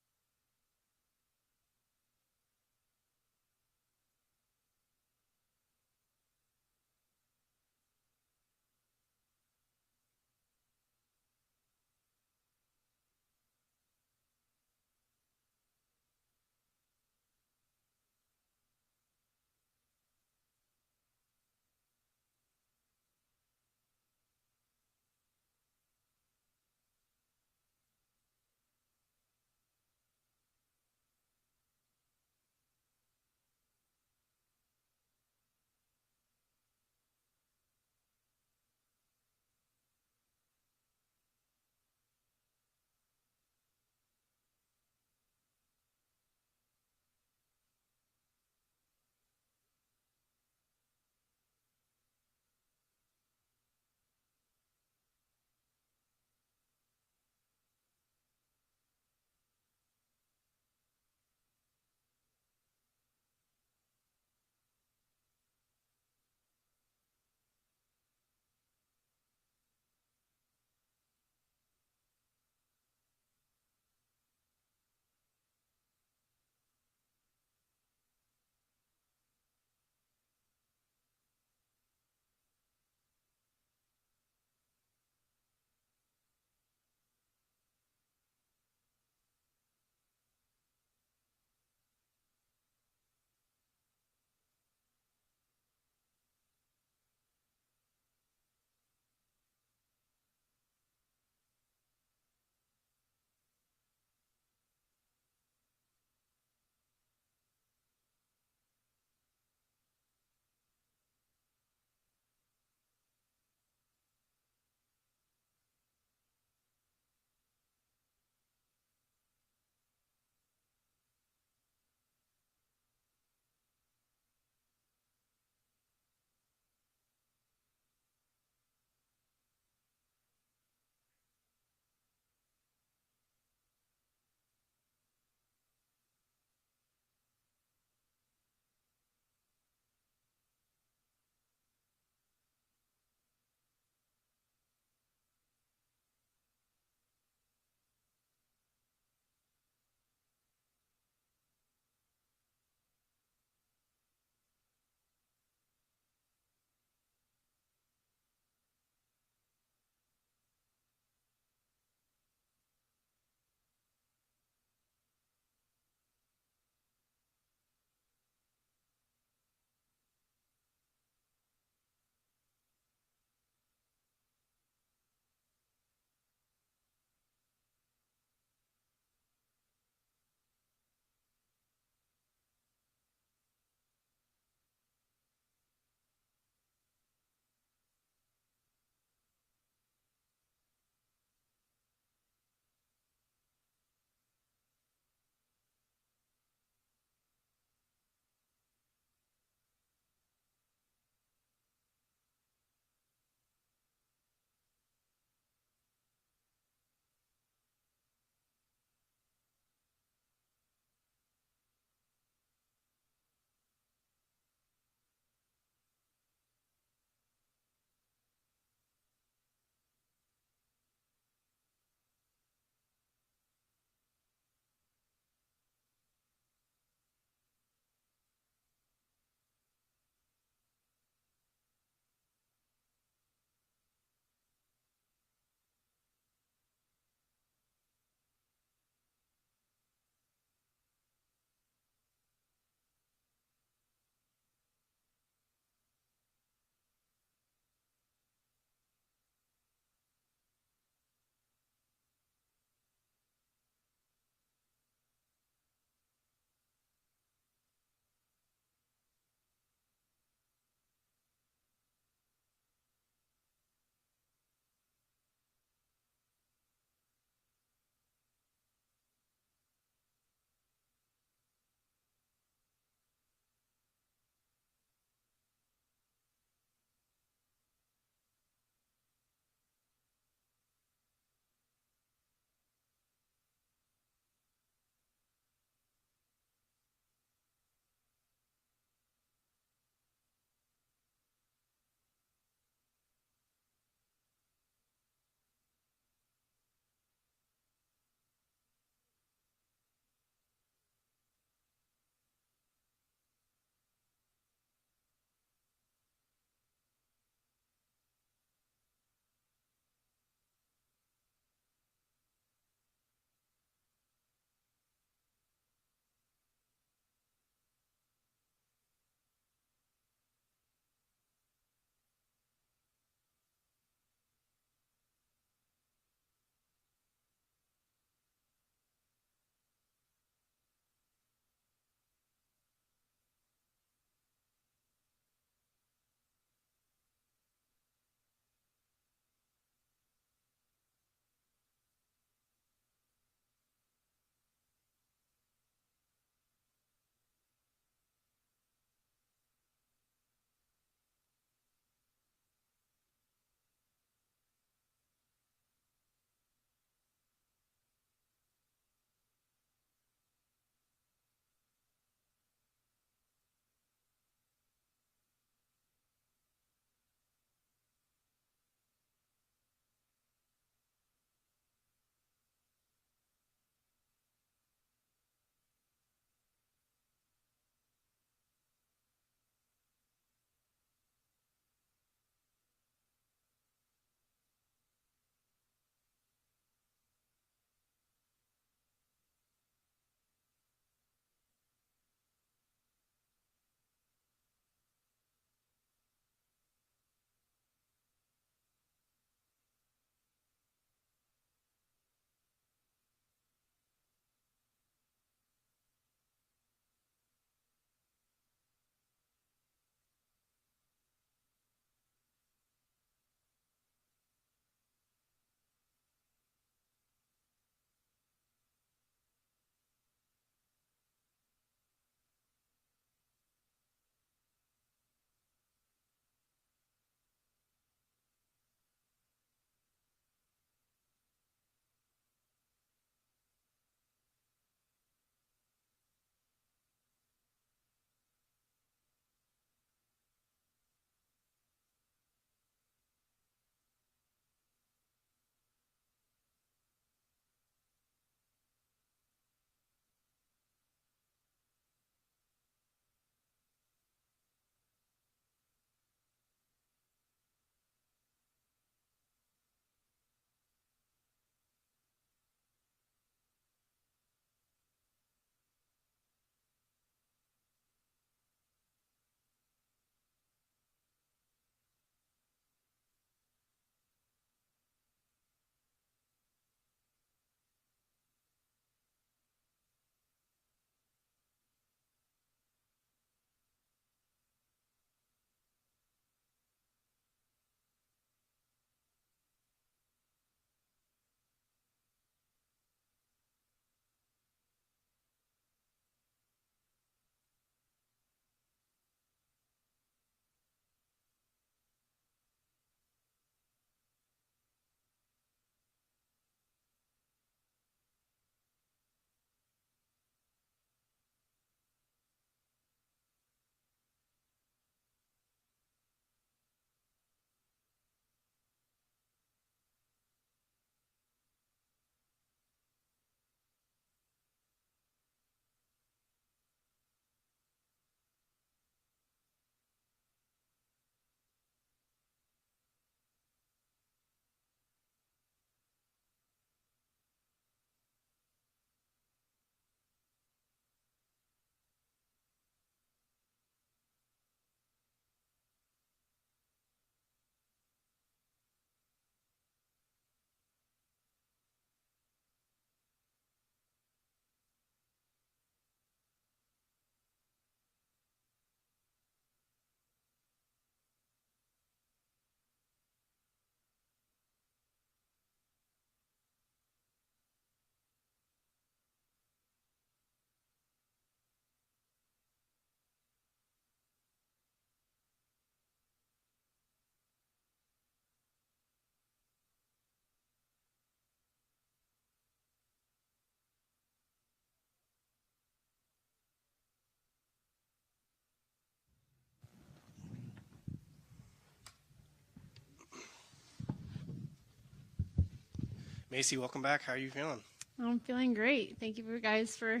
Maycee, welcome back. How are you feeling? I'm feeling great. Thank you guys for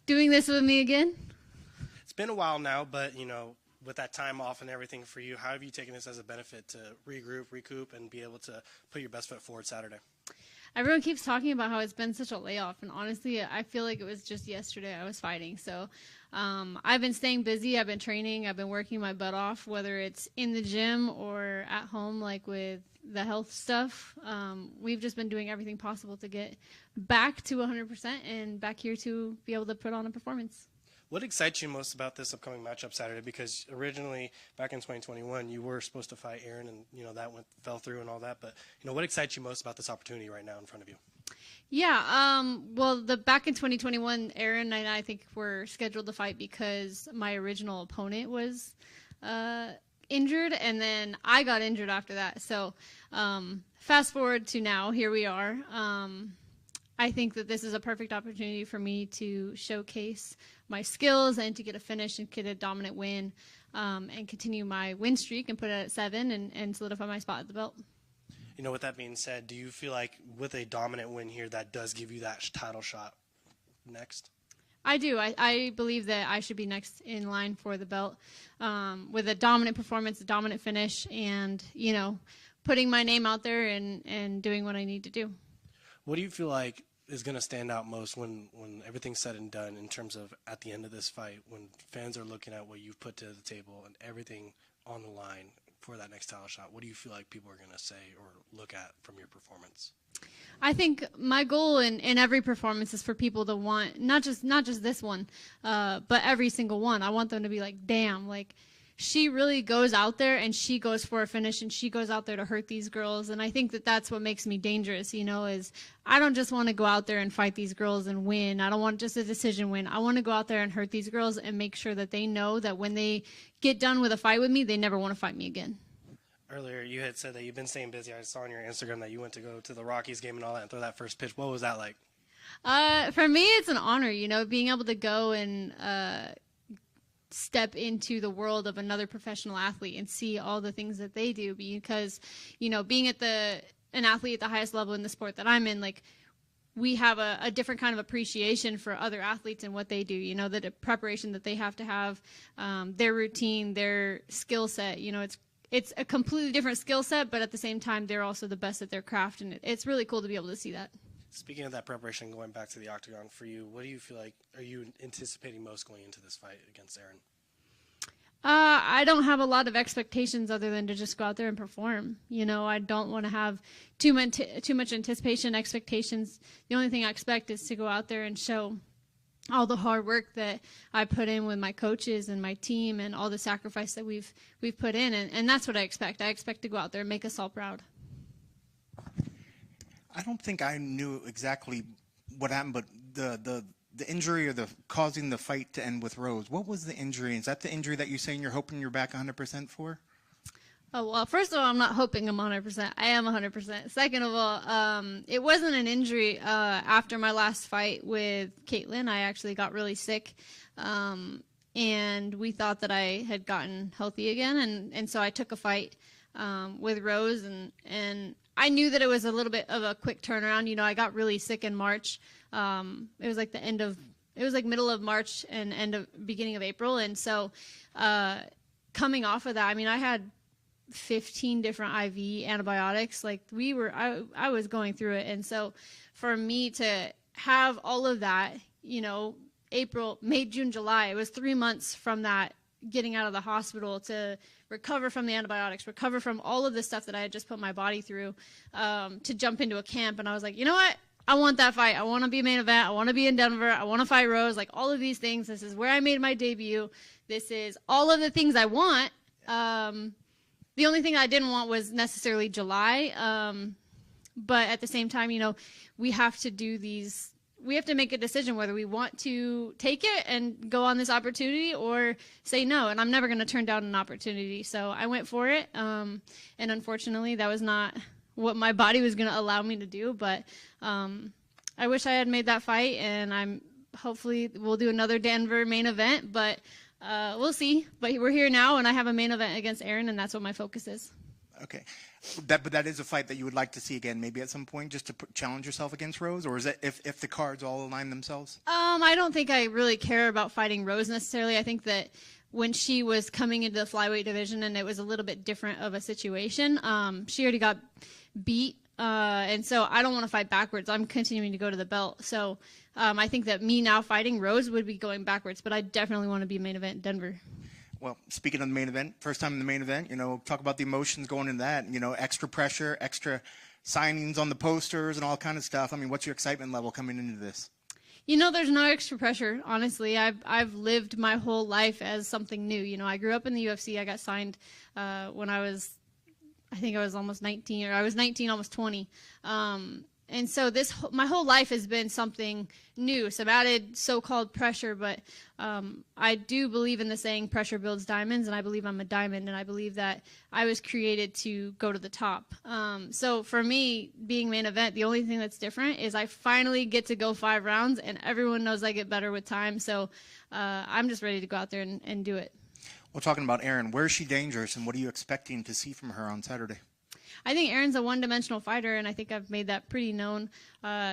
doing this with me again. It's been a while now, but, with that time off and everything for you, how have you taken this as a benefit to regroup, recoup, and be able to put your best foot forward Saturday? Everyone keeps talking about how it's been such a layoff, and honestly, I feel like it was just yesterday I was fighting. So I've been staying busy. I've been training. I've been working my butt off, whether it's in the gym or at home, like with the health stuff. We've just been doing everything possible to get back to 100% and back here to be able to put on a performance. What excites you most about this upcoming matchup Saturday? Because originally, back in 2021, you were supposed to fight Erin, and that fell through and all that. But what excites you most about this opportunity right now in front of you? Yeah, well, back in 2021, Erin and I think were scheduled to fight because my original opponent was injured, and then I got injured after that. So fast forward to now, here we are. I think that this is a perfect opportunity for me to showcase my skills and to get a finish and get a dominant win, and continue my win streak and put it at 7 and solidify my spot at the belt. With that being said, do you feel like with a dominant win here, that does give you that title shot next? I do. I believe that I should be next in line for the belt, with a dominant performance, a dominant finish, and, putting my name out there and doing what I need to do. What do you feel like is going to stand out most when everything's said and done in terms of at the end of this fight, when fans are looking at what you've put to the table and everything on the line for that next title shot? What do you feel like people are going to say or look at from your performance? I think my goal in every performance is for people to want, not just this one, but every single one. I want them to be like, damn, like, she really goes out there and she goes for a finish and she goes out there to hurt these girls. And I think that that's what makes me dangerous, is I don't just want to go out there and fight these girls and win. I don't want just a decision win. I want to go out there and hurt these girls and make sure that they know that when they get done with a fight with me, they never want to fight me again. Earlier, you had said that you've been staying busy. I saw on your Instagram that you went to go to the Rockies game and all that and throw that first pitch. What was that like? For me, it's an honor, being able to go and step into the world of another professional athlete and see all the things that they do, because being an athlete at the highest level in the sport that I'm in, like, we have a different kind of appreciation for other athletes and what they do, the preparation that they have to have, their routine, their skill set. It's a completely different skill set, but at the same time they're also the best at their craft, and it's really cool to be able to see that. Speaking of that preparation, going back to the octagon for you, what do you feel like are you anticipating most going into this fight against Erin? I don't have a lot of expectations other than to just go out there and perform. I don't want to have too much anticipation, expectations. The only thing I expect is to go out there and show all the hard work that I put in with my coaches and my team and all the sacrifice that we've put in, and that's what I expect. I expect to go out there and make us all proud. I don't think I knew exactly what happened, but the injury or the causing the fight to end with Rose, what was the injury? Is that the injury that you're saying you're hoping you're back 100% for? Oh, well, first of all, I'm not hoping I'm 100%. I am 100%. Second of all, it wasn't an injury. After my last fight with Caitlin, I actually got really sick, and we thought that I had gotten healthy again, and so I took a fight with Rose, and I knew that it was a little bit of a quick turnaround. I got really sick in March. It was like middle of March and beginning of April, and so coming off of that, I had 15 different IV antibiotics. Like, I was going through it, and so for me to have all of that, April, May, June, July, it was 3 months from that, getting out of the hospital to recover from the antibiotics, recover from all of the stuff that I had just put my body through, to jump into a camp. And I was like, you know what? I want that fight. I want to be main event. I want to be in Denver. I want to fight Rose. Like, all of these things. This is where I made my debut. This is all of the things I want. The only thing I didn't want was necessarily July. But at the same time, we have to do these. We have to make a decision whether we want to take it and go on this opportunity or say no. And I'm never going to turn down an opportunity. So I went for it. And unfortunately, that was not what my body was going to allow me to do. But I wish I had made that fight. And hopefully we'll do another Denver main event. But we'll see. But we're here now, and I have a main event against Erin, and that's what my focus is. Okay, but that is a fight that you would like to see again, maybe at some point, just to challenge yourself against Rose, or is it if the cards all align themselves? I don't think I really care about fighting Rose necessarily. I think that when she was coming into the flyweight division and it was a little bit different of a situation, she already got beat, and so I don't want to fight backwards. I'm continuing to go to the belt. So I think that me now fighting Rose would be going backwards, but I definitely want to be main event in Denver. Well, speaking of the main event, first time in the main event, talk about the emotions going into that, extra pressure, extra signings on the posters and all kind of stuff. I mean, what's your excitement level coming into this? There's no extra pressure, honestly. I've lived my whole life as something new. I grew up in the UFC. I got signed when I think I was almost 19, or I was 19, almost 20. And so my whole life has been something new, some added so-called pressure, but I do believe in the saying, pressure builds diamonds, and I believe I'm a diamond, and I believe that I was created to go to the top. So for me, being main event, the only thing that's different is I finally get to go 5 rounds, and everyone knows I get better with time, so I'm just ready to go out there and do it. Well, talking about Erin, where is she dangerous, and what are you expecting to see from her on Saturday? I think Erin's a one-dimensional fighter, and I think I've made that pretty known.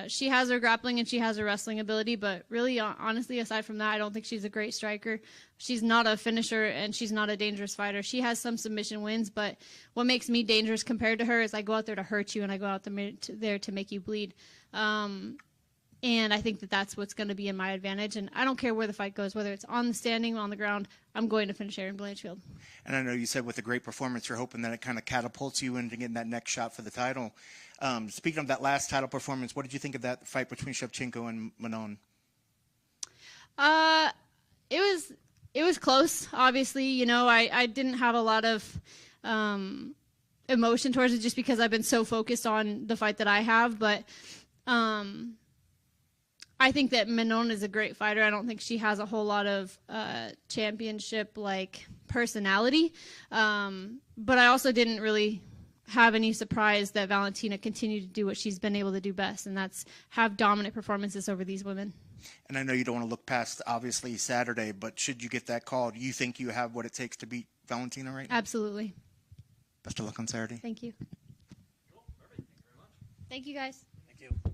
She has her grappling and she has her wrestling ability, but really, honestly, aside from that, I don't think she's a great striker. She's not a finisher, and she's not a dangerous fighter. She has some submission wins, but what makes me dangerous compared to her is I go out there to hurt you, and I go out there to make you bleed. And I think that that's what's going to be in my advantage. And I don't care where the fight goes, whether it's on the standing, on the ground, I'm going to finish Erin Blanchfield. And I know you said with a great performance, you're hoping that it kind of catapults you into getting that next shot for the title. Speaking of that last title performance, what did you think of that fight between Shevchenko and Manon? It was close, obviously. I didn't have a lot of emotion towards it just because I've been so focused on the fight that I have. But I think that Manon is a great fighter. I don't think she has a whole lot of championship-like personality. But I also didn't really have any surprise that Valentina continued to do what she's been able to do best, and that's have dominant performances over these women. And I know you don't want to look past, obviously, Saturday, but should you get that call, do you think you have what it takes to beat Valentina right now? Absolutely. Best of luck on Saturday. Thank you. Cool. Perfect. Thank you very much. Thank you, guys. Thank you.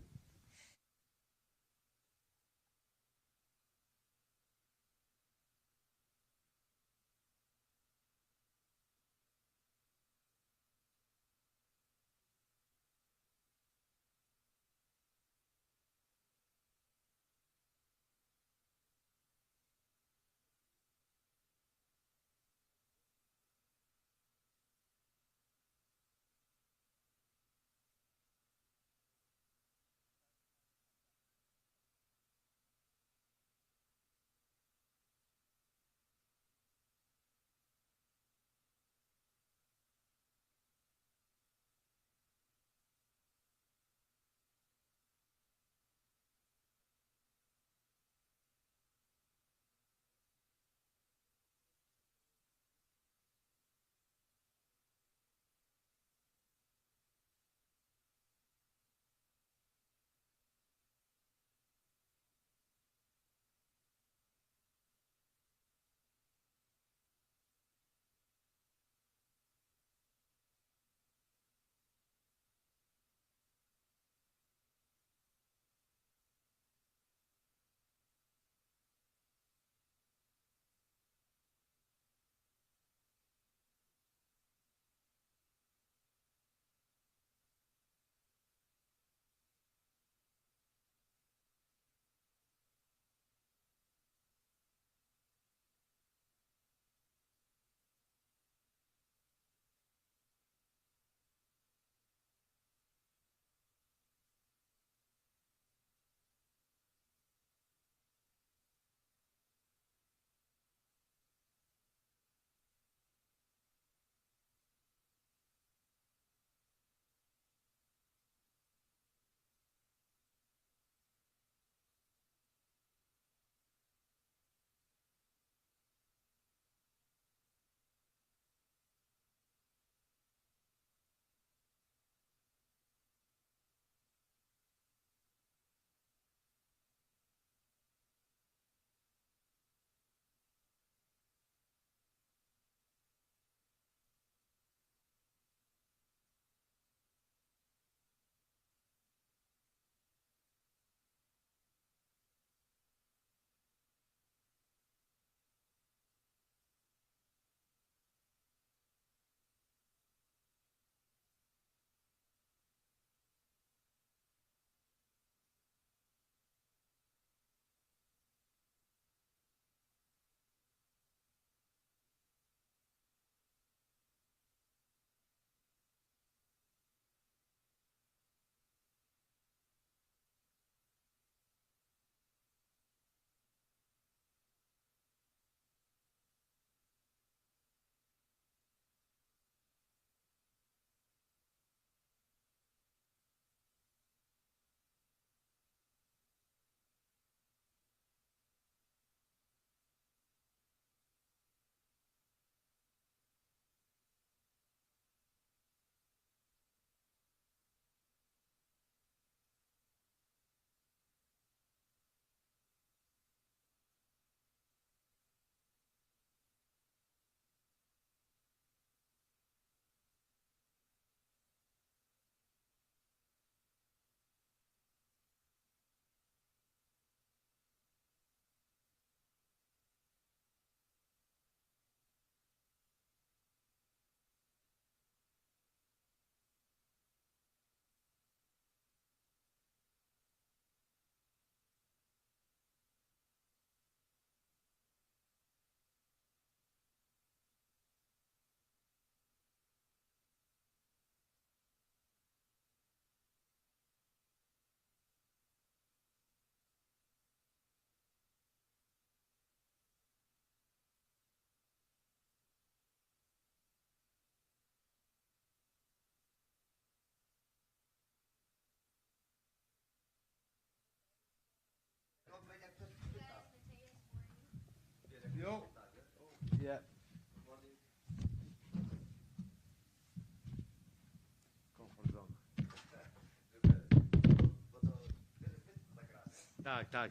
tak.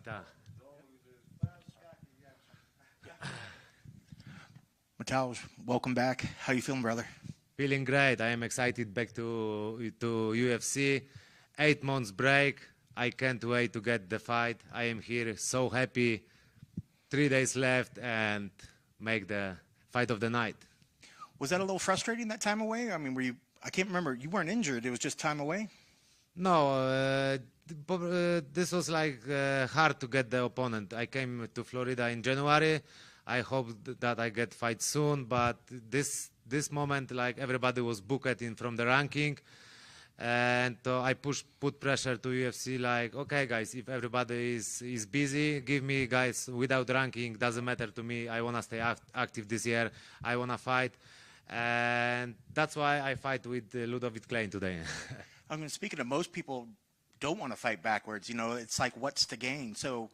Mateusz, welcome back. How you feeling, brother? Feeling great. I am excited back to UFC. 8 months break. I can't wait to get the fight. I am here so happy. 3 days left and make the fight of the night. Was that a little frustrating, that time away? I mean, were you? I can't remember. You weren't injured. It was just time away? No, this was like hard to get the opponent. I came to Florida in January. I hope that I get fight soon, but this moment, like everybody was booked in from the ranking, and I put pressure to UFC. Like, okay, guys, if everybody is busy, give me guys without ranking. Doesn't matter to me. I wanna stay active this year. I wanna fight, and that's why I fight with Ludovit Klein today. I mean, speaking of, most people don't want to fight backwards. You know, it's like, what's the gain? So.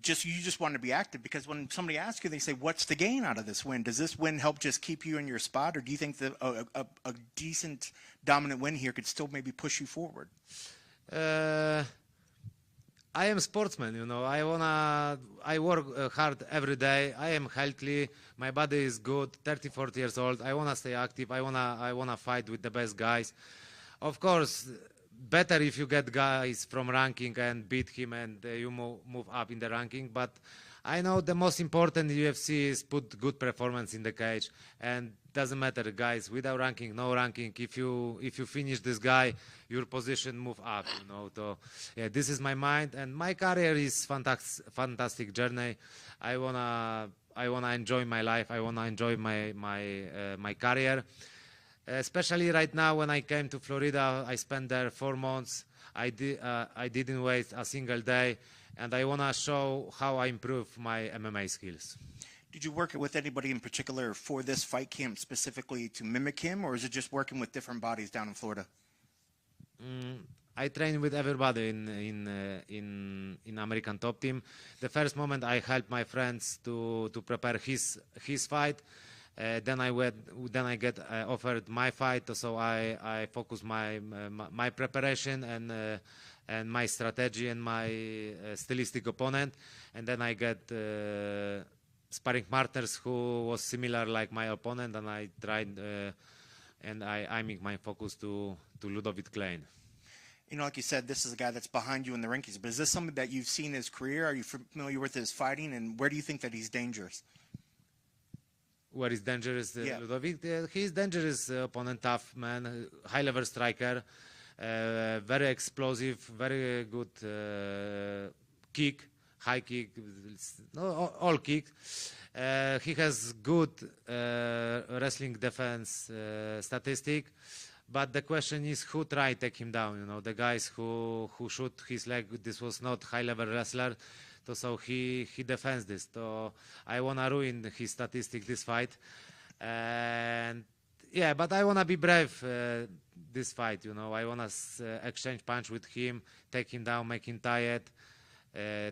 You just want to be active, because when somebody asks you, they say, what's the gain out of this win? Does this win help just keep you in your spot, or do you think that a decent dominant win here could still maybe push you forward? I am a sportsman, you know. I work hard every day. I am healthy. My body is good. 30, 40 years old. I wanna stay active. I wanna fight with the best guys. Of course, better if you get guys from ranking and beat him and you move up in the ranking. But I know the most important in UFC is put good performance in the cage, and doesn't matter, guys, without ranking, no ranking. If you finish this guy, your position move up. You know, so yeah, this is my mind, and my career is fantastic journey. I wanna enjoy my life. I wanna enjoy my career. Especially right now, when I came to Florida, I spent there 4 months. I didn't waste a single day, and I want to show how I improve my MMA skills. Did you work with anybody in particular for this fight camp specifically to mimic him, or is it just working with different bodies down in Florida? I train with everybody in American Top Team. The first moment I helped my friends to prepare his fight. Then I get offered my fight, so I focus my preparation and my strategy and my stylistic opponent, and then I get sparring partners who was similar like my opponent, and I tried and I make my focus to Ludovit Klein. You know, like you said, this is a guy that's behind you in the rankings, but is this something that you've seen his career? Are you familiar with his fighting, and where do you think that he's dangerous? Where is dangerous, Ludovit? He's dangerous opponent, tough man, high-level striker, very explosive, very good kick, high kick, all kick. He has good wrestling defense statistic, but the question is who tried to take him down. You know, the guys who shoot his leg. This was not high-level wrestler. So he defends this. So I wanna ruin his statistic this fight, and yeah, but I wanna be brave this fight. You know, I wanna exchange punch with him, take him down, make him tired,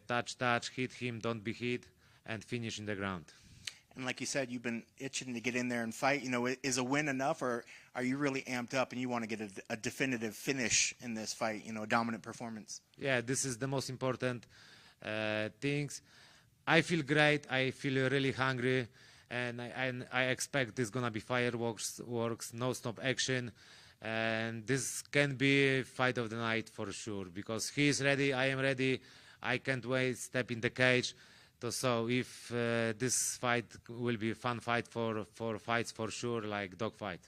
touch, hit him, don't be hit, and finish in the ground. And like you said, you've been itching to get in there and fight. You know, is a win enough, or are you really amped up and you want to get a definitive finish in this fight? You know, a dominant performance. Yeah, this is the most important. Things. I feel great. I feel really hungry, and I expect there's gonna be fireworks, no-stop action, and this can be fight of the night for sure, because he is ready. I am ready. I can't wait. Step in the cage. So if this fight will be a fun fight for fights for sure, like dog fight.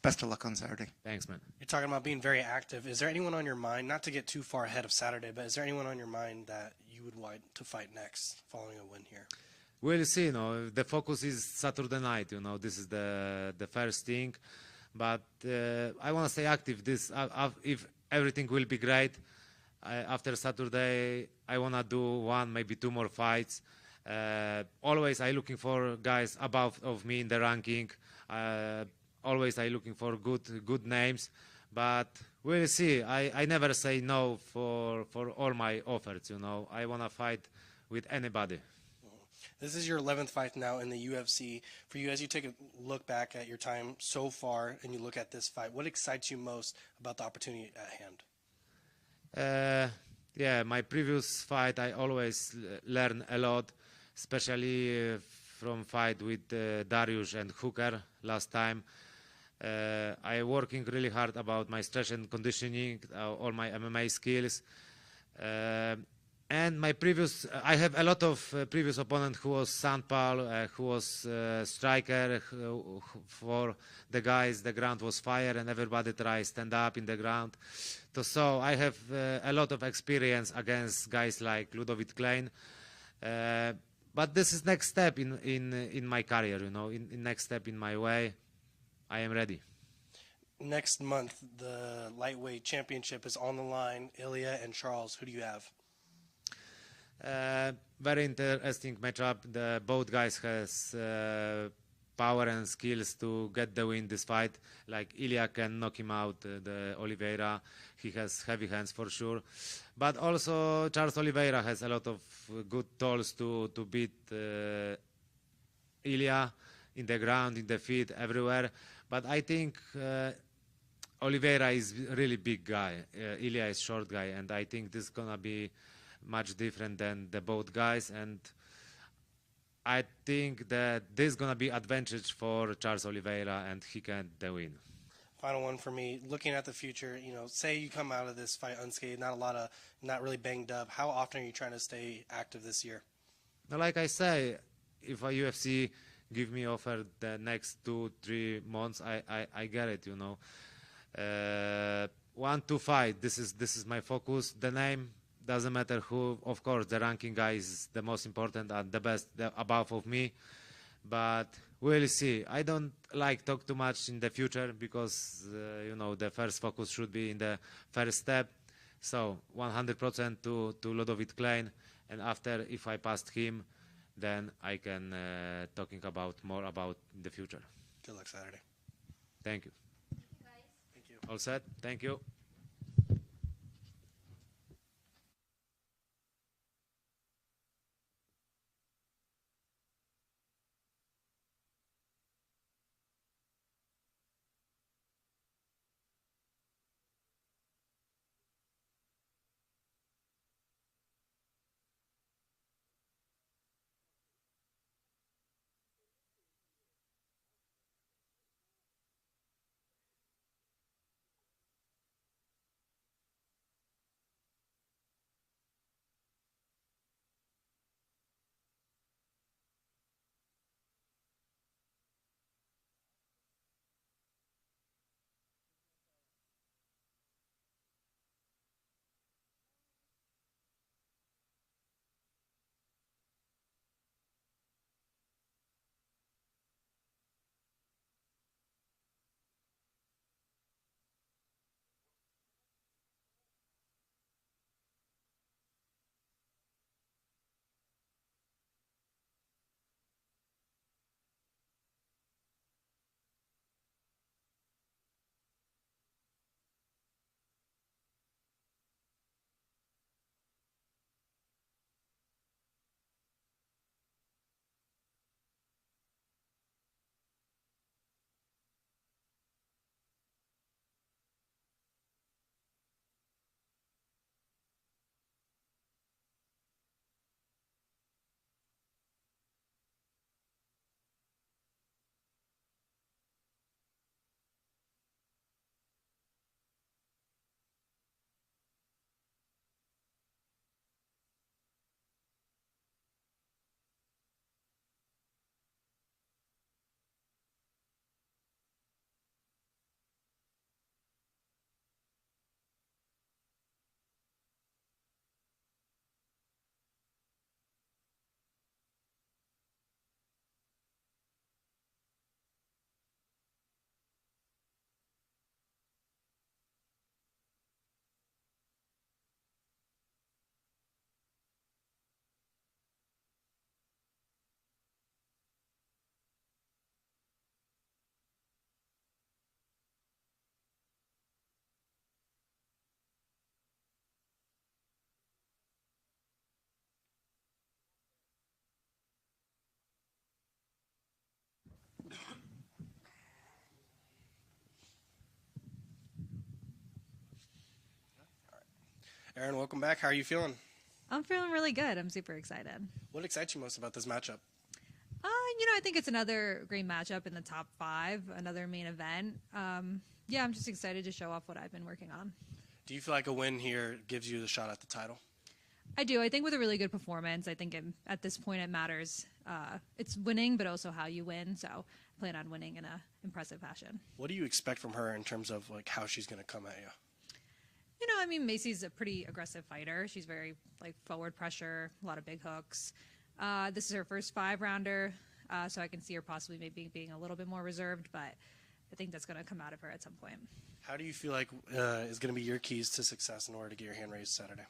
Best of luck on Saturday. Thanks, man. You're talking about being very active. Is there anyone on your mind, not to get too far ahead of Saturday, but is there anyone on your mind that you would want to fight next following a win here? We'll see. You know, the focus is Saturday night. You know, this is the first thing. But I want to stay active. If everything will be great, after Saturday, I want to do 1, maybe 2 more fights. Always I looking for guys above of me in the ranking. Always I looking for good names, but we'll see. I never say no for all my offers. You know, I wanna fight with anybody. This is your 11th fight now in the UFC. For you, as you take a look back at your time so far and you look at this fight, what excites you most about the opportunity at hand? Yeah, my previous fight, I always learn a lot, especially from fight with Dariusz and Hooker last time. I working really hard about my strength and conditioning, all my MMA skills. And my previous, I have a lot of previous opponent who was Sandpal, who was striker, for the guys, the ground was fire and everybody try stand up in the ground. So I have a lot of experience against guys like Ludovit Klein. But this is next step in my career, you know, in next step in my way. I am ready. Next month, the lightweight championship is on the line. Ilya and Charles, who do you have? Very interesting matchup. Both guys has power and skills to get the win this fight. Like Ilya can knock him out, the Oliveira. He has heavy hands for sure. But also Charles Oliveira has a lot of good tools to beat Ilya in the ground, in the feet, everywhere. But I think Oliveira is really big guy. Ilya is short guy, and I think this is gonna be much different than the both guys, and I think that this is gonna be advantage for Charles Oliveira, and he can win. Final one for me. Looking at the future, you know, say you come out of this fight unscathed, not really banged up. How often are you trying to stay active this year? Now, like I say, if a UFC give me offer the next 2-3 months, I get it. You know, 1-2 fight. This is my focus. The name doesn't matter who. Of course, the ranking guy is the most important and the best above of me. But we'll see. I don't like talk too much in the future because you know, the first focus should be in the first step. So 100% to Ludovit Klein, and after, if I passed him, then I can talking about more about the future. Good luck Saturday. Thank you. Thank you, guys. Thank you. All set. Thank you. Erin, welcome back. How are you feeling? I'm feeling really good. I'm super excited. What excites you most about this matchup? I think it's another great matchup in the top 5, another main event. I'm just excited to show off what I've been working on. Do you feel like a win here gives you the shot at the title? I do. I think with a really good performance, I think at this point it matters. It's winning, but also how you win. So I plan on winning in an impressive fashion. What do you expect from her in terms of like how she's going to come at you? Maycee's a pretty aggressive fighter. She's very forward pressure, a lot of big hooks. This is her first 5-rounder, so I can see her possibly maybe being a little bit more reserved, but I think that's going to come out of her at some point. How do you feel like is going to be your keys to success in order to get your hand raised Saturday?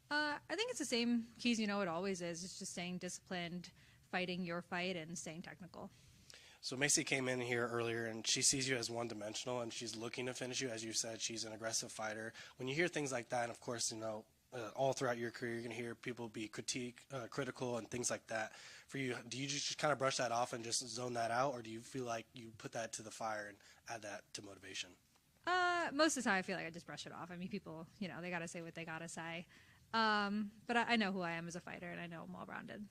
I think it's the same keys it always is. It's just staying disciplined, fighting your fight, and staying technical. So Maycee came in here earlier, and she sees you as one-dimensional, and she's looking to finish you. As you said, she's an aggressive fighter. When you hear things like that, and of course, all throughout your career, you're going to hear people be critical and things like that. For you, do you just kind of brush that off and just zone that out, or do you feel like you put that to the fire and add that to motivation? Most of the time, I feel like I just brush it off. People, they got to say what they got to say. But I know who I am as a fighter, and I know I'm well-rounded.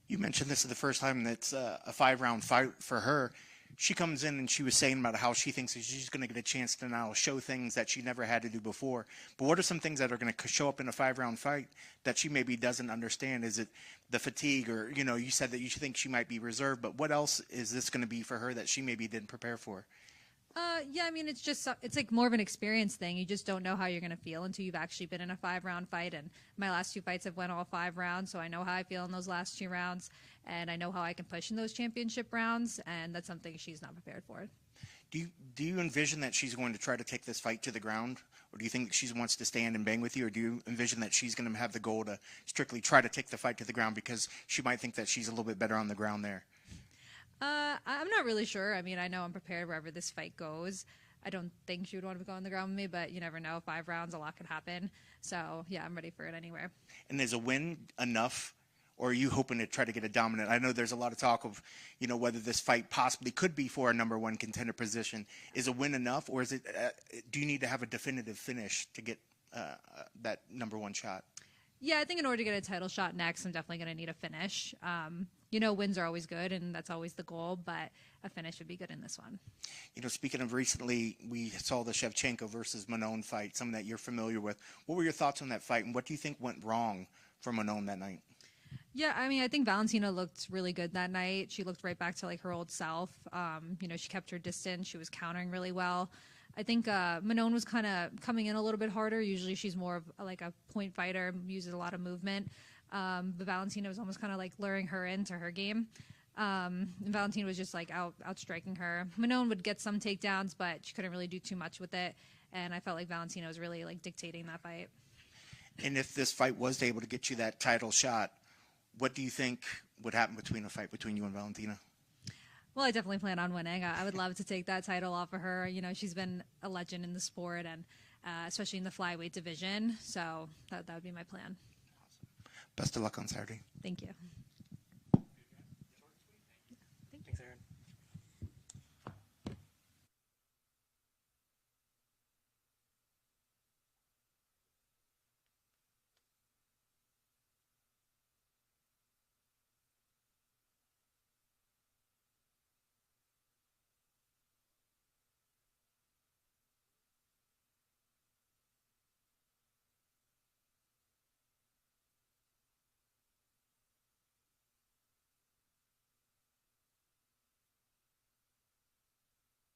You mentioned this is the first time that's a 5-round fight for her. She comes in and she was saying about how she thinks that she's going to get a chance to now show things that she never had to do before. But what are some things that are going to show up in a 5-round fight that she maybe doesn't understand? Is it the fatigue, or you said that you think she might be reserved, but what else is this going to be for her that she maybe didn't prepare for? It's like more of an experience thing. You just don't know how you're going to feel until you've actually been in a 5-round fight. And my last 2 fights have went all 5 rounds, so I know how I feel in those last 2 rounds, and I know how I can push in those championship rounds, and that's something she's not prepared for. Do you envision that she's going to try to take this fight to the ground, or do you think she wants to stand and bang with you, or do you envision that she's going to have the goal to strictly try to take the fight to the ground because she might think that she's a little bit better on the ground there? I'm not really sure. I know I'm prepared wherever this fight goes. I don't think she would want to go on the ground with me, but you never know. 5 rounds, a lot could happen. So, yeah, I'm ready for it anywhere. And is a win enough, or are you hoping to try to get a dominant? I know there's a lot of talk of, whether this fight possibly could be for a number 1 contender position. Is a win enough, or is it? Do you need to have a definitive finish to get that number 1 shot? Yeah, I think in order to get a title shot next, I'm definitely going to need a finish. Wins are always good, and that's always the goal, but a finish would be good in this one. Speaking of recently, we saw the Shevchenko versus Manon fight, something that you're familiar with. What were your thoughts on that fight, and what do you think went wrong for Manon that night? Yeah, I think Valentina looked really good that night. She looked right back to her old self. She kept her distance. She was countering really well. I think Manon was kind of coming in a little bit harder. Usually she's more of a point fighter, uses a lot of movement. But Valentina was almost kind of luring her into her game. And Valentina was just outstriking her. Manon would get some takedowns, but she couldn't really do too much with it. And I felt like Valentina was really dictating that fight. And if this fight was able to get you that title shot, what do you think would happen between a fight between you and Valentina? Well, I definitely plan on winning. I would love to take that title off of her. She's been a legend in the sport, and especially in the flyweight division. So that would be my plan. Best of luck on Saturday. Thank you.